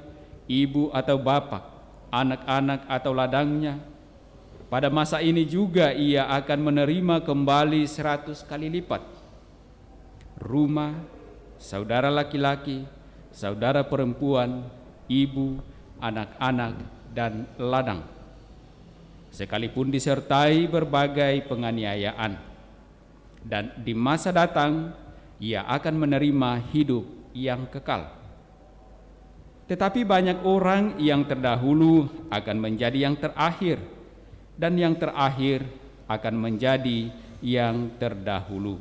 ibu atau bapak, anak-anak atau ladangnya, pada masa ini juga ia akan menerima kembali 100 kali lipat. Rumah, saudara laki-laki, saudara perempuan, ibu, anak-anak, dan ladang, sekalipun disertai berbagai penganiayaan. Dan di masa datang ia akan menerima hidup yang kekal. Tetapi banyak orang yang terdahulu akan menjadi yang terakhir, dan yang terakhir akan menjadi yang terdahulu."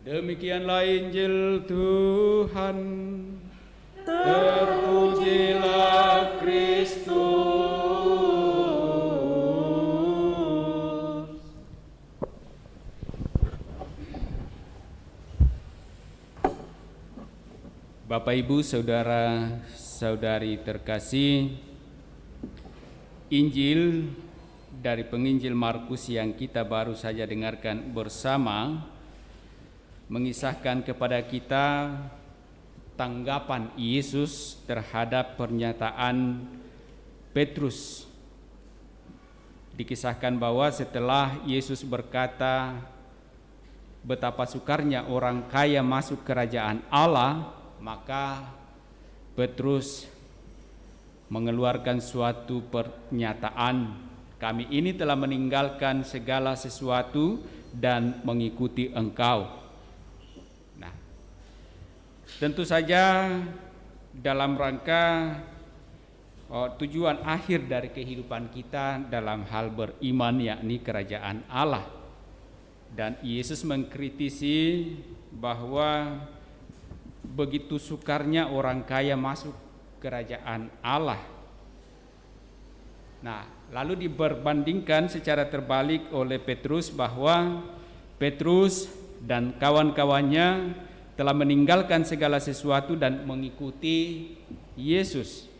Demikianlah Injil Tuhan. Terpujilah Kristus. Bapak, Ibu, saudara-saudari terkasih, Injil dari penginjil Markus yang kita baru saja dengarkan bersama mengisahkan kepada kita tanggapan Yesus terhadap pernyataan Petrus. Dikisahkan bahwa setelah Yesus berkata betapa sukarnya orang kaya masuk kerajaan Allah, maka Petrus mengeluarkan suatu pernyataan, "Kami ini telah meninggalkan segala sesuatu dan mengikuti Engkau." Nah, tentu saja dalam rangka tujuan akhir dari kehidupan kita dalam hal beriman, yakni kerajaan Allah. Dan Yesus mengkritisi bahwa begitu sukarnya orang kaya masuk kerajaan Allah. Nah, lalu diperbandingkan secara terbalik oleh Petrus bahwa Petrus dan kawan-kawannya telah meninggalkan segala sesuatu dan mengikuti Yesus.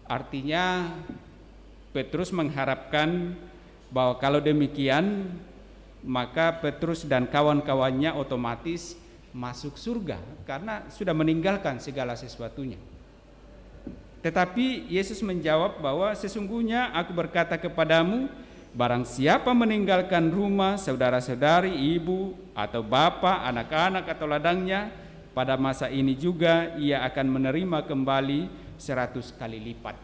Artinya Petrus mengharapkan bahwa kalau demikian maka Petrus dan kawan-kawannya otomatis masuk surga karena sudah meninggalkan segala sesuatunya. Tetapi Yesus menjawab bahwa sesungguhnya aku berkata kepadamu, barang siapa meninggalkan rumah, saudara-saudari, ibu atau bapak, anak-anak atau ladangnya, pada masa ini juga ia akan menerima kembali 100 kali lipat.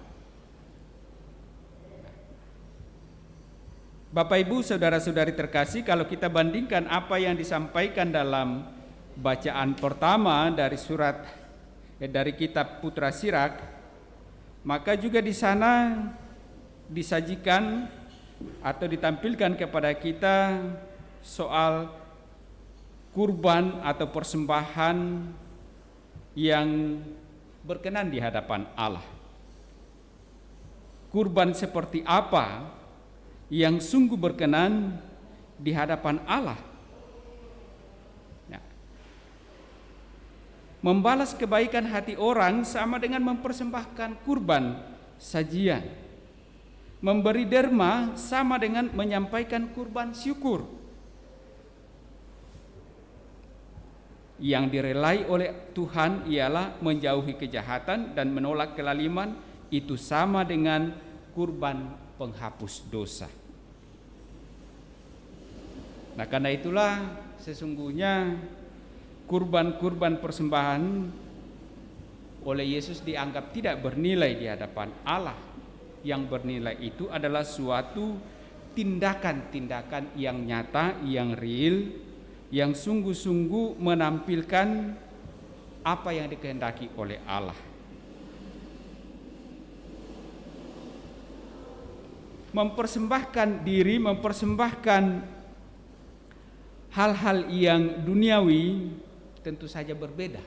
Bapak, Ibu, saudara-saudari terkasih, kalau kita bandingkan apa yang disampaikan dalam bacaan pertama dari dari kitab Putra Sirak, maka juga di sana disajikan atau ditampilkan kepada kita soal kurban atau persembahan yang berkenan di hadapan Allah. Kurban seperti apa yang sungguh berkenan di hadapan Allah? Membalas kebaikan hati orang sama dengan mempersembahkan kurban sajian. Memberi derma sama dengan menyampaikan kurban syukur. Yang direlai oleh Tuhan ialah menjauhi kejahatan dan menolak kelaliman, itu sama dengan kurban penghapus dosa. Nah, karena itulah sesungguhnya kurban-kurban persembahan oleh Yesus dianggap tidak bernilai di hadapan Allah. Yang bernilai itu adalah suatu tindakan-tindakan yang nyata, yang real, yang sungguh-sungguh menampilkan apa yang dikehendaki oleh Allah. Mempersembahkan diri, mempersembahkan hal-hal yang duniawi tentu saja berbeda.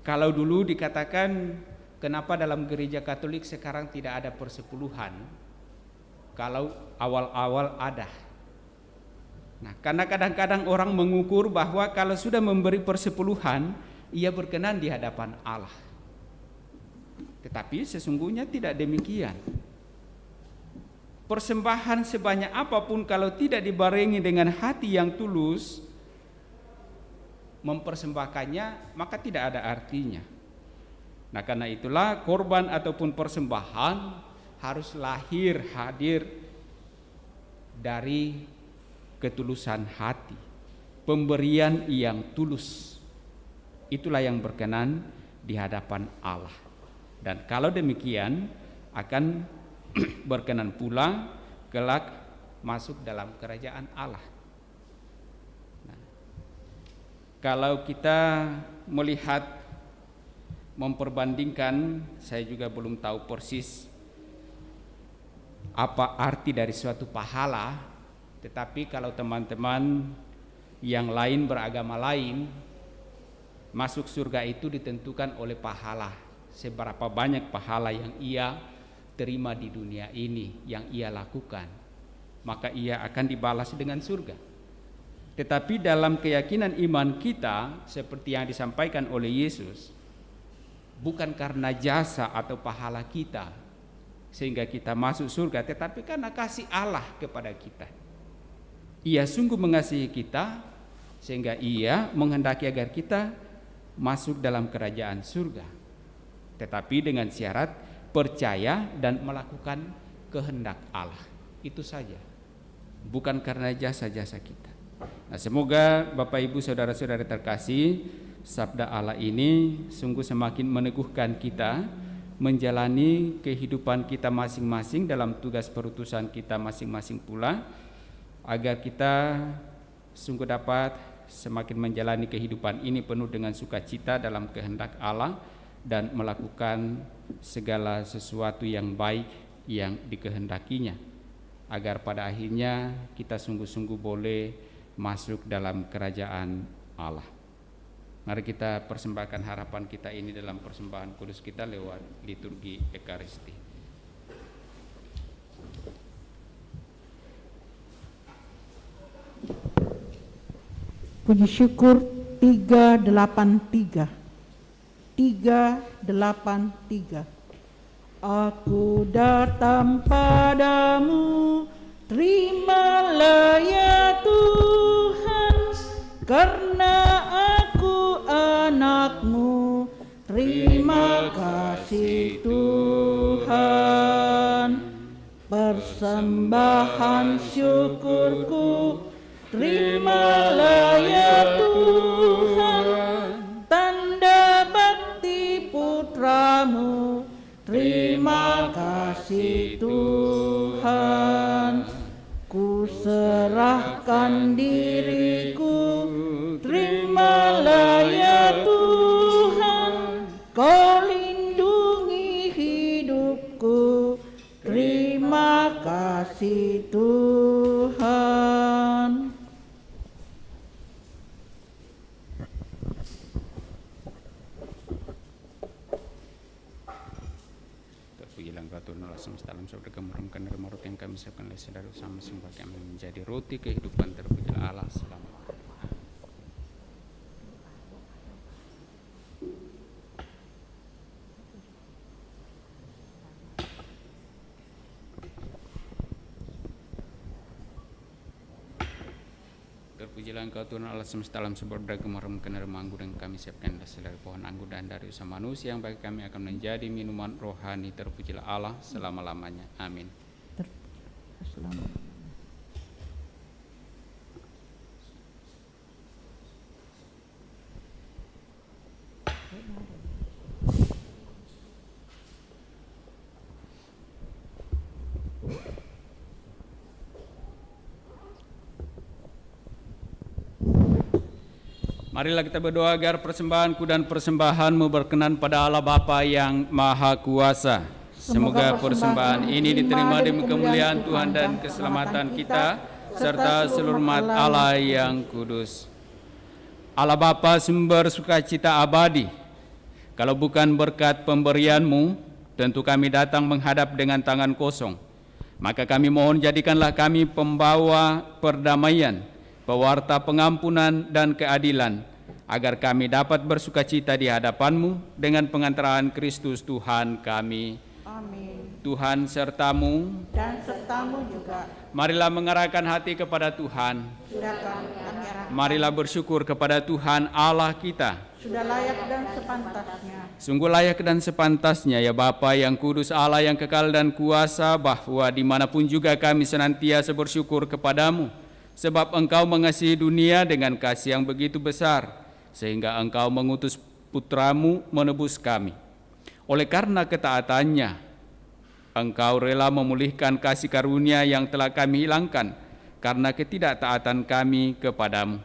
Kalau dulu dikatakan kenapa dalam gereja Katolik sekarang tidak ada persepuluhan, kalau awal-awal ada. Nah, karena kadang-kadang orang mengukur bahwa kalau sudah memberi persepuluhan, ia berkenan di hadapan Allah. Tetapi sesungguhnya tidak demikian. Persembahan sebanyak apapun kalau tidak dibarengi dengan hati yang tulus mempersembahkannya, maka tidak ada artinya. Nah, karena itulah korban ataupun persembahan harus hadir dari ketulusan hati, pemberian yang tulus. Itulah yang berkenan di hadapan Allah. Dan kalau demikian akan berkenan pula kelak masuk dalam kerajaan Allah. Nah, kalau kita melihat, memperbandingkan, saya juga belum tahu persis apa arti dari suatu pahala, tetapi kalau teman-teman yang lain beragama lain, masuk surga itu ditentukan oleh pahala. Seberapa banyak pahala yang ia terima di dunia ini, yang ia lakukan, maka ia akan dibalas dengan surga. Tetapi dalam keyakinan iman kita, seperti yang disampaikan oleh Yesus, bukan karena jasa atau pahala kita sehingga kita masuk surga, tetapi karena kasih Allah kepada kita. Ia sungguh mengasihi kita sehingga ia menghendaki agar kita masuk dalam kerajaan surga. Tetapi dengan syarat percaya dan melakukan kehendak Allah. Itu saja. Bukan karena jasa-jasa kita. Nah, semoga Bapak Ibu saudara-saudara terkasih, sabda Allah ini sungguh semakin meneguhkan kita menjalani kehidupan kita masing-masing dalam tugas perutusan kita masing-masing pula, agar kita sungguh dapat semakin menjalani kehidupan ini penuh dengan sukacita dalam kehendak Allah dan melakukan segala sesuatu yang baik yang dikehendakinya, agar pada akhirnya kita sungguh-sungguh boleh masuk dalam kerajaan Allah. Mari kita persembahkan harapan kita ini dalam persembahan kudus kita lewat liturgi Ekaristi. Puji syukur 383. 383. Aku datang padamu, terimalah ya Tuhan, karena aku anakmu. Terima kasih Tuhan. Persembahan syukurku, terimalah ya Tuhan, tanda bakti putramu. Terima kasih Tuhan. Ku serahkan diriku, terimalah ya Tuhan. Kau lindungi hidupku, terima kasih Tuhan. Semesta alam saudara kemurungkan dari marut yang kami siapkan oleh saudara sama sembah kami menjadi roti kehidupan terpujilah Allah selama. terpujilah Engkau Tuhan Allah semesta alam sebab beragam merupakan nerima anggur yang kami siapkan dari pohon anggur dan dari usaha manusia yang bagi kami akan menjadi minuman rohani. Terpujilah Allah selama-lamanya. Amin. Selamat. Marilah kita berdoa agar persembahanku dan persembahanmu berkenan pada Allah Bapa yang Maha Kuasa. Semoga persembahan ini diterima demi kemuliaan Tuhan dan keselamatan kita, serta seluruh umat Allah yang kudus. Allah Bapa sumber sukacita abadi, kalau bukan berkat pemberian-Mu, tentu kami datang menghadap dengan tangan kosong. Maka kami mohon jadikanlah kami pembawa perdamaian, pewarta pengampunan dan keadilan, agar kami dapat bersukacita di hadapan-Mu dengan pengantaraan Kristus Tuhan kami. Amin. Tuhan sertamu, Dan sertamu juga. marilah mengarahkan hati kepada Tuhan. Sudahkah kami arahkan? Marilah bersyukur kepada Tuhan Allah kita. Sudah layak dan sepantasnya. Sungguh layak dan sepantasnya ya Bapa yang kudus, Allah yang kekal dan kuasa, bahwa dimanapun juga kami senantiasa bersyukur kepadamu, sebab Engkau mengasihi dunia dengan kasih yang begitu besar, sehingga Engkau mengutus Putramu menebus kami. Oleh karena ketaatannya, Engkau rela memulihkan kasih karunia yang telah kami hilangkan karena ketidaktaatan kami kepadamu.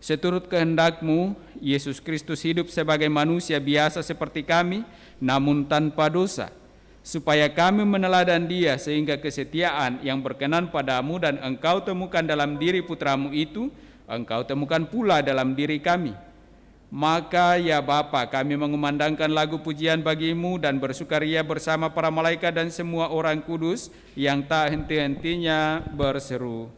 Seturut kehendak-Mu, Yesus Kristus hidup sebagai manusia biasa seperti kami, namun tanpa dosa, supaya kami meneladan Dia, sehingga kesetiaan yang berkenan padamu dan Engkau temukan dalam diri Putramu itu, Engkau temukan pula dalam diri kami. Maka ya Bapa, kami mengumandangkan lagu pujian bagi-Mu dan bersukaria bersama para malaikat dan semua orang kudus yang tak henti-hentinya berseru,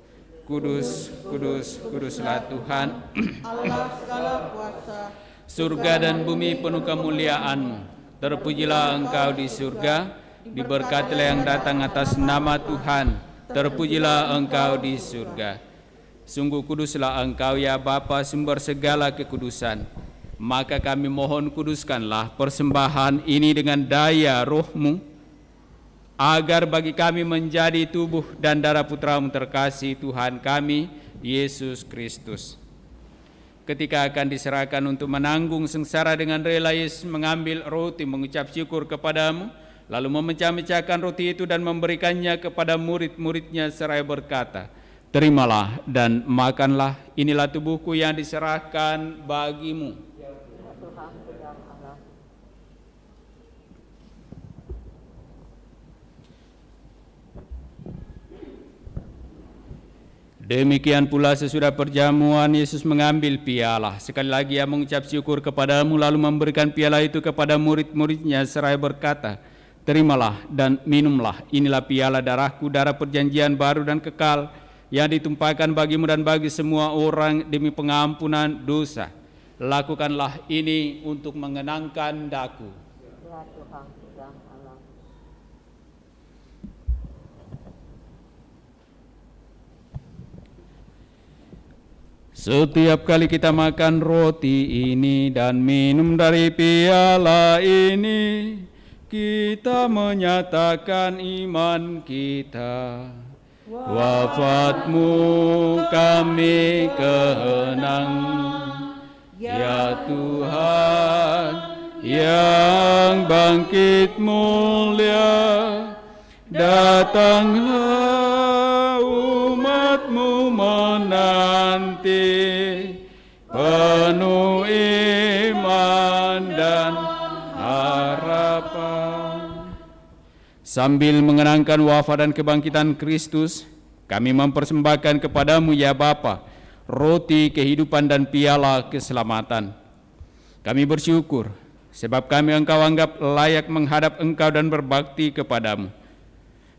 Kudus, kudus, kuduslah Tuhan, Allah segala kuasa. surga dan bumi penuh kemuliaan-Mu. Terpujilah Engkau di surga, diberkatilah yang datang atas nama Tuhan. Terpujilah Engkau di surga. Sungguh kuduslah Engkau ya Bapa, sumber segala kekudusan. Maka kami mohon kuduskanlah persembahan ini dengan daya Roh-Mu, agar bagi kami menjadi tubuh dan darah Putra-Mu terkasih Tuhan kami, Yesus Kristus. Ketika akan diserahkan untuk menanggung sengsara dengan rela, Yesus mengambil roti, mengucap syukur kepadamu, lalu memecah-mecahkan roti itu dan memberikannya kepada murid-muridnya seraya berkata, Terimalah dan makanlah, inilah tubuhku yang diserahkan bagimu. Demikian pula sesudah perjamuan, Yesus mengambil piala. Sekali lagi Ia mengucap syukur kepadamu, lalu memberikan piala itu kepada murid-muridnya seraya berkata, Terimalah dan minumlah, inilah piala darahku, darah perjanjian baru dan kekal, yang ditumpahkan bagimu dan bagi semua orang demi pengampunan dosa. Lakukanlah ini untuk mengenangkan daku. Ya Tuhan, Tuhan Allah. Setiap kali kita makan roti ini dan minum dari piala ini, kita menyatakan iman kita. Wafat-Mu kami kenang, ya Tuhan yang bangkit mulia. Datanglah umat-Mu menanti, penuh iman dan harapan. Sambil mengenangkan wafat dan kebangkitan Kristus, kami mempersembahkan kepadamu ya Bapa, roti kehidupan dan piala keselamatan. Kami bersyukur, sebab kami Engkau anggap layak menghadap Engkau dan berbakti kepadamu.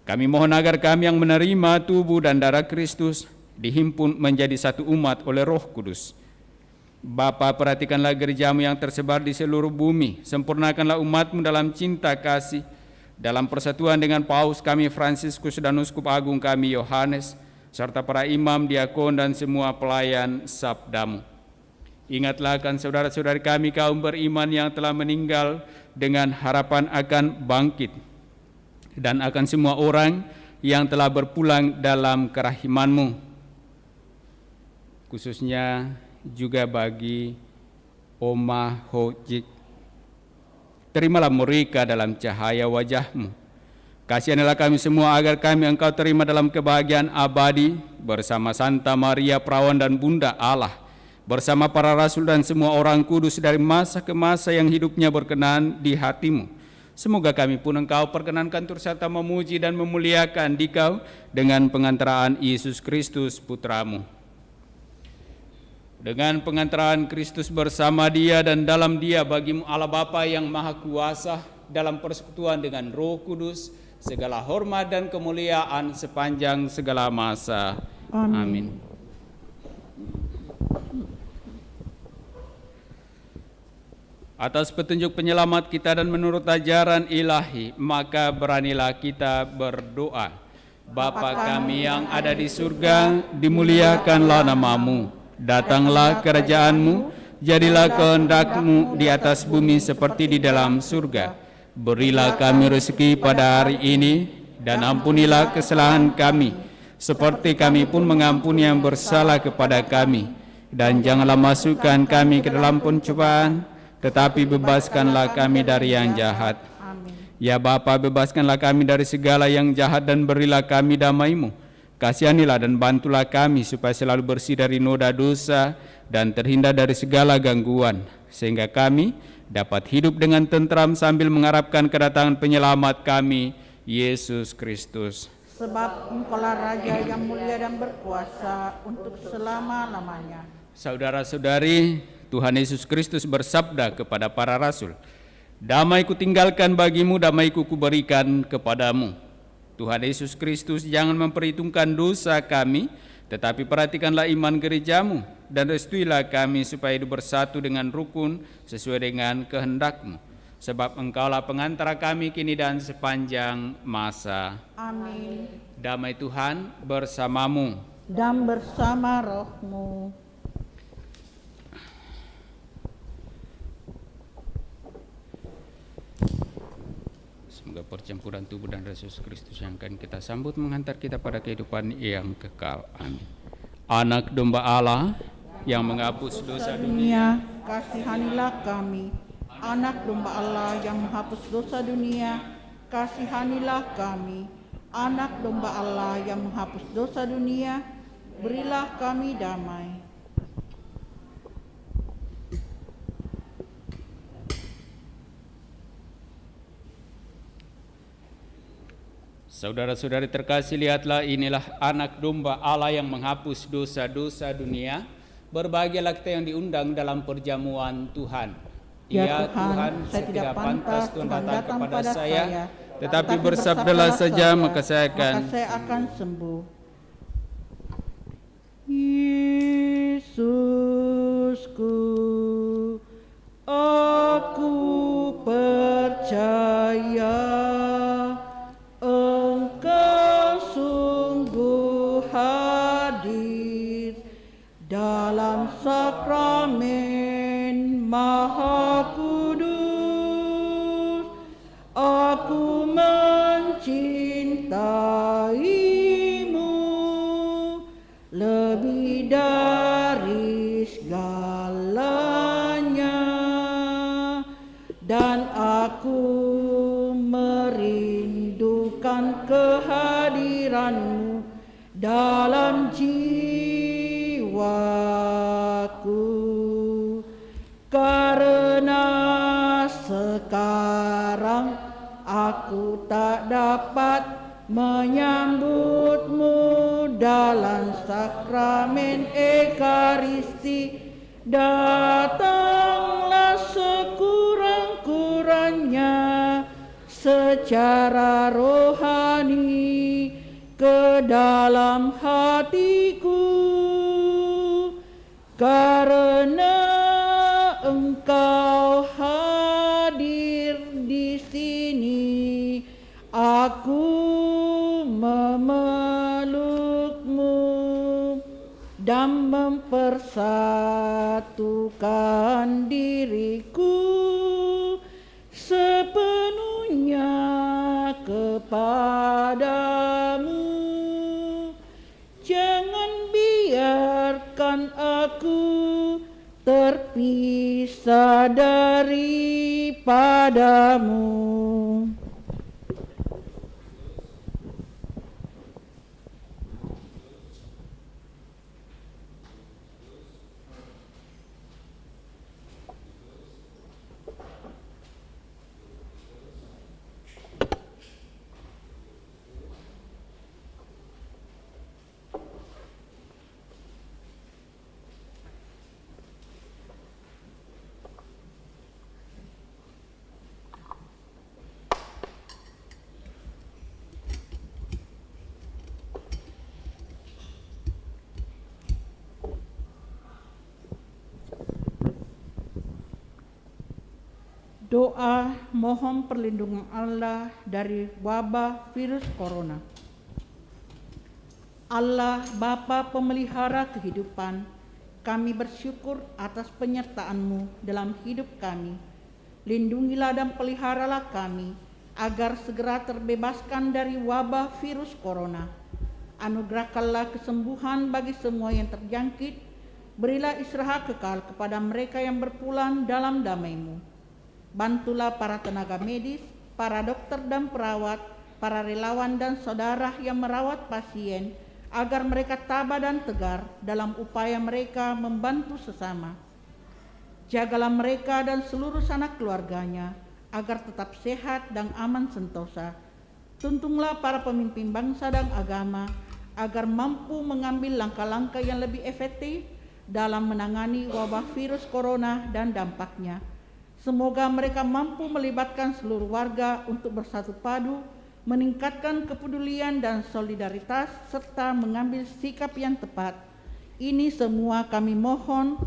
Kami mohon agar kami yang menerima tubuh dan darah Kristus dihimpun menjadi satu umat oleh Roh Kudus. Bapa, perhatikanlah gereja-Mu yang tersebar di seluruh bumi, sempurnakanlah umat-Mu dalam cinta kasih, dalam persatuan dengan Paus kami Fransiskus dan Uskup Agung kami Yohanes, serta para imam, diakon, dan semua pelayan sabdamu. Ingatlah akan saudara-saudari kami kaum beriman yang telah meninggal dengan harapan akan bangkit, dan akan semua orang yang telah berpulang dalam kerahiman-Mu, khususnya juga bagi Oma Hojik. Terimalah mereka dalam cahaya wajah-Mu. Kasihanilah kami semua agar kami Engkau terima dalam kebahagiaan abadi bersama Santa Maria Perawan dan Bunda Allah, bersama para rasul dan semua orang kudus dari masa ke masa yang hidupnya berkenan di hati-Mu. Semoga kami pun Engkau perkenankan turut serta memuji dan memuliakan Dikau dengan pengantaraan Yesus Kristus Putra-Mu. Dengan pengantaraan Kristus bersama Dia dan dalam Dia bagi-Mu Allah Bapa yang Maha Kuasa, dalam persekutuan dengan Roh Kudus, segala hormat dan kemuliaan sepanjang segala masa. Amin. Atas petunjuk penyelamat kita dan menurut ajaran ilahi, maka beranilah kita berdoa. Bapa kami yang ada di surga, dimuliakanlah nama-Mu. Datanglah kerajaan-Mu, jadilah kehendak-Mu di atas bumi seperti di dalam surga. Berilah kami rezeki pada hari ini, dan ampunilah kesalahan kami, seperti kami pun mengampuni yang bersalah kepada kami. Dan janganlah masukkan kami ke dalam pencobaan, tetapi bebaskanlah kami dari yang jahat. Ya Bapa, bebaskanlah kami dari segala yang jahat dan berilah kami damai-Mu. Kasihanilah dan bantulah kami supaya selalu bersih dari noda dosa dan terhindar dari segala gangguan, sehingga kami dapat hidup dengan tentram sambil mengharapkan kedatangan penyelamat kami, Yesus Kristus. Sebab Engkaulah Raja yang mulia dan berkuasa untuk selama-lamanya. Saudara-saudari, Tuhan Yesus Kristus bersabda kepada para rasul, "Damai kutinggalkan bagimu, damai kuberikan kepadamu." Tuhan Yesus Kristus jangan memperhitungkan dosa kami, tetapi perhatikanlah iman gereja-Mu, dan restuilah kami supaya hidup bersatu dengan rukun sesuai dengan kehendak-Mu. Sebab Engkaulah pengantara kami kini dan sepanjang masa. Amin. Damai Tuhan bersamamu. Dan bersama roh-Mu. Semoga percampuran tubuh dan Yesus Kristus yang akan kita sambut menghantar kita pada kehidupan yang kekal. Amin. Anak domba Allah yang menghapus dosa dunia, Kasihanilah kami. Anak domba Allah yang menghapus dosa dunia, kasihanilah kami. Anak domba Allah yang menghapus dosa dunia, berilah kami damai. Saudara-saudari terkasih, lihatlah, inilah anak domba Allah yang menghapus dosa-dosa dunia. Berbahagialah kita yang diundang dalam perjamuan Tuhan. Ya Tuhan, saya tidak pantas Tuhan Tuhan datang kepada saya, tetapi bersabdalah saja maka saya akan sembuh. Yesusku, aku percaya Engkau sungguh hadir dalam sakramen Maha Kudus. Aku mencintaimu lebih dari segalanya, dan aku merindukan kehadiranmu dalam jiwaku. Karena sekarang aku tak dapat menyambutmu dalam sakramen Ekaristi, datanglah sekurang-kurangnya secara rohani ke dalam hatiku, karena Engkau hadir di sini. Aku memelukmu. dan mempersatukan diriku sepenuhnya kepadamu. Jangan biarkan aku terpisah daripadamu. Doa mohon perlindungan Allah dari wabah virus corona. Allah Bapa pemelihara kehidupan, kami bersyukur atas penyertaan-Mu dalam hidup kami. Lindungilah dan peliharalah kami agar segera terbebaskan dari wabah virus corona. Anugerahkanlah kesembuhan bagi semua yang terjangkit. Berilah istirahat kekal kepada mereka yang berpulang dalam damai-Mu. Bantulah para tenaga medis, para dokter dan perawat, para relawan dan saudara yang merawat pasien, agar mereka tabah dan tegar dalam upaya mereka membantu sesama. Jagalah mereka dan seluruh sanak keluarganya, agar tetap sehat dan aman sentosa. Tuntunlah para pemimpin bangsa dan agama, agar mampu mengambil langkah-langkah yang lebih efektif dalam menangani wabah virus corona dan dampaknya. Semoga mereka mampu melibatkan seluruh warga untuk bersatu padu, meningkatkan kepedulian dan solidaritas, serta mengambil sikap yang tepat. Ini semua kami mohon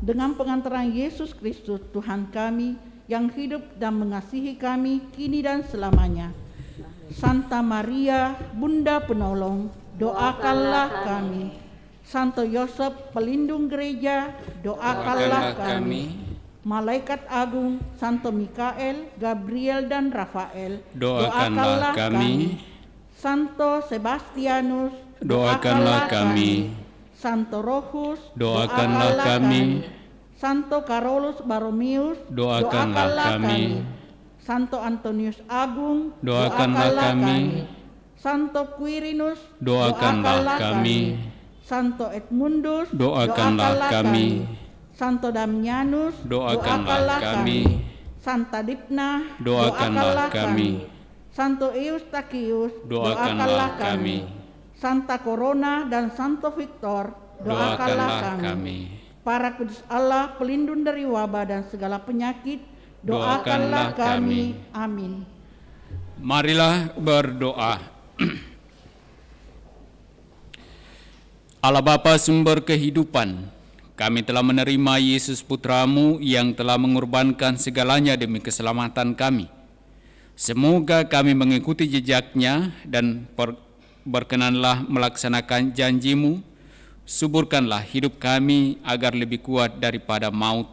dengan pengantaran Yesus Kristus Tuhan kami, yang hidup dan mengasihi kami kini dan selamanya. Santa Maria, Bunda Penolong, doakanlah kami. Santo Yosef, pelindung gereja, doakanlah kami. Malaikat agung Santo Mikael, Gabriel dan Rafael, doakanlah kami. Santo Sebastianus, Doakanlah kami. Santo Rohus, Doakanlah kami. Santo Carolus Baromius, Doakanlah kami. Santo Antonius Agung, Doakanlah kami. Santo Quirinus, Doakanlah kami. Santo Edmundus, Doakanlah kami. Santo Damianus, Doakanlah kami. Santa Dipna, Doakanlah kami. Santo Eustachius, Doakanlah kami. Santa Corona dan Santo Victor, doakanlah kami. Para kudus Allah, pelindung dari wabah dan segala penyakit, doakanlah kami. Amin. Marilah berdoa. Allah Bapa sumber kehidupan, kami telah menerima Yesus Putra-Mu yang telah mengorbankan segalanya demi keselamatan kami. Semoga kami mengikuti jejaknya dan berkenanlah melaksanakan janji-Mu. Suburkanlah hidup kami agar lebih kuat daripada maut,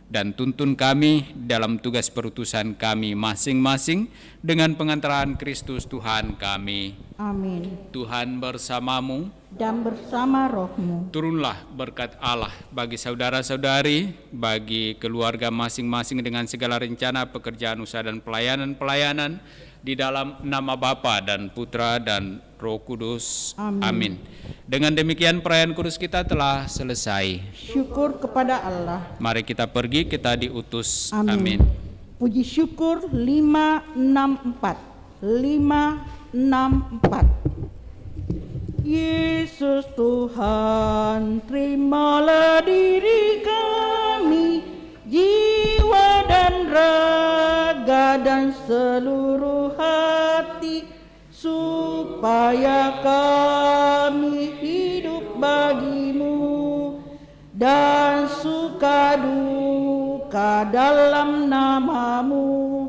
dan tuntun kami dalam tugas perutusan kami masing-masing dengan pengantaran Kristus Tuhan kami. Amin. Tuhan bersamamu Dan bersama rohmu. Turunlah berkat Allah bagi saudara-saudari, bagi keluarga masing-masing dengan segala rencana, pekerjaan, usaha, dan pelayanan-pelayanan di dalam nama Bapa dan Putra dan Roh Kudus. Amin. Dengan demikian perayaan kudus kita telah selesai. Syukur kepada Allah. Mari kita pergi, kita diutus. Amin. Puji syukur 564. 564. Yesus Tuhan, terimalah diri kami, jiwa dan raga dan seluruh hati, supaya kami hidup bagi-Mu dan suka duka dalam nama-Mu.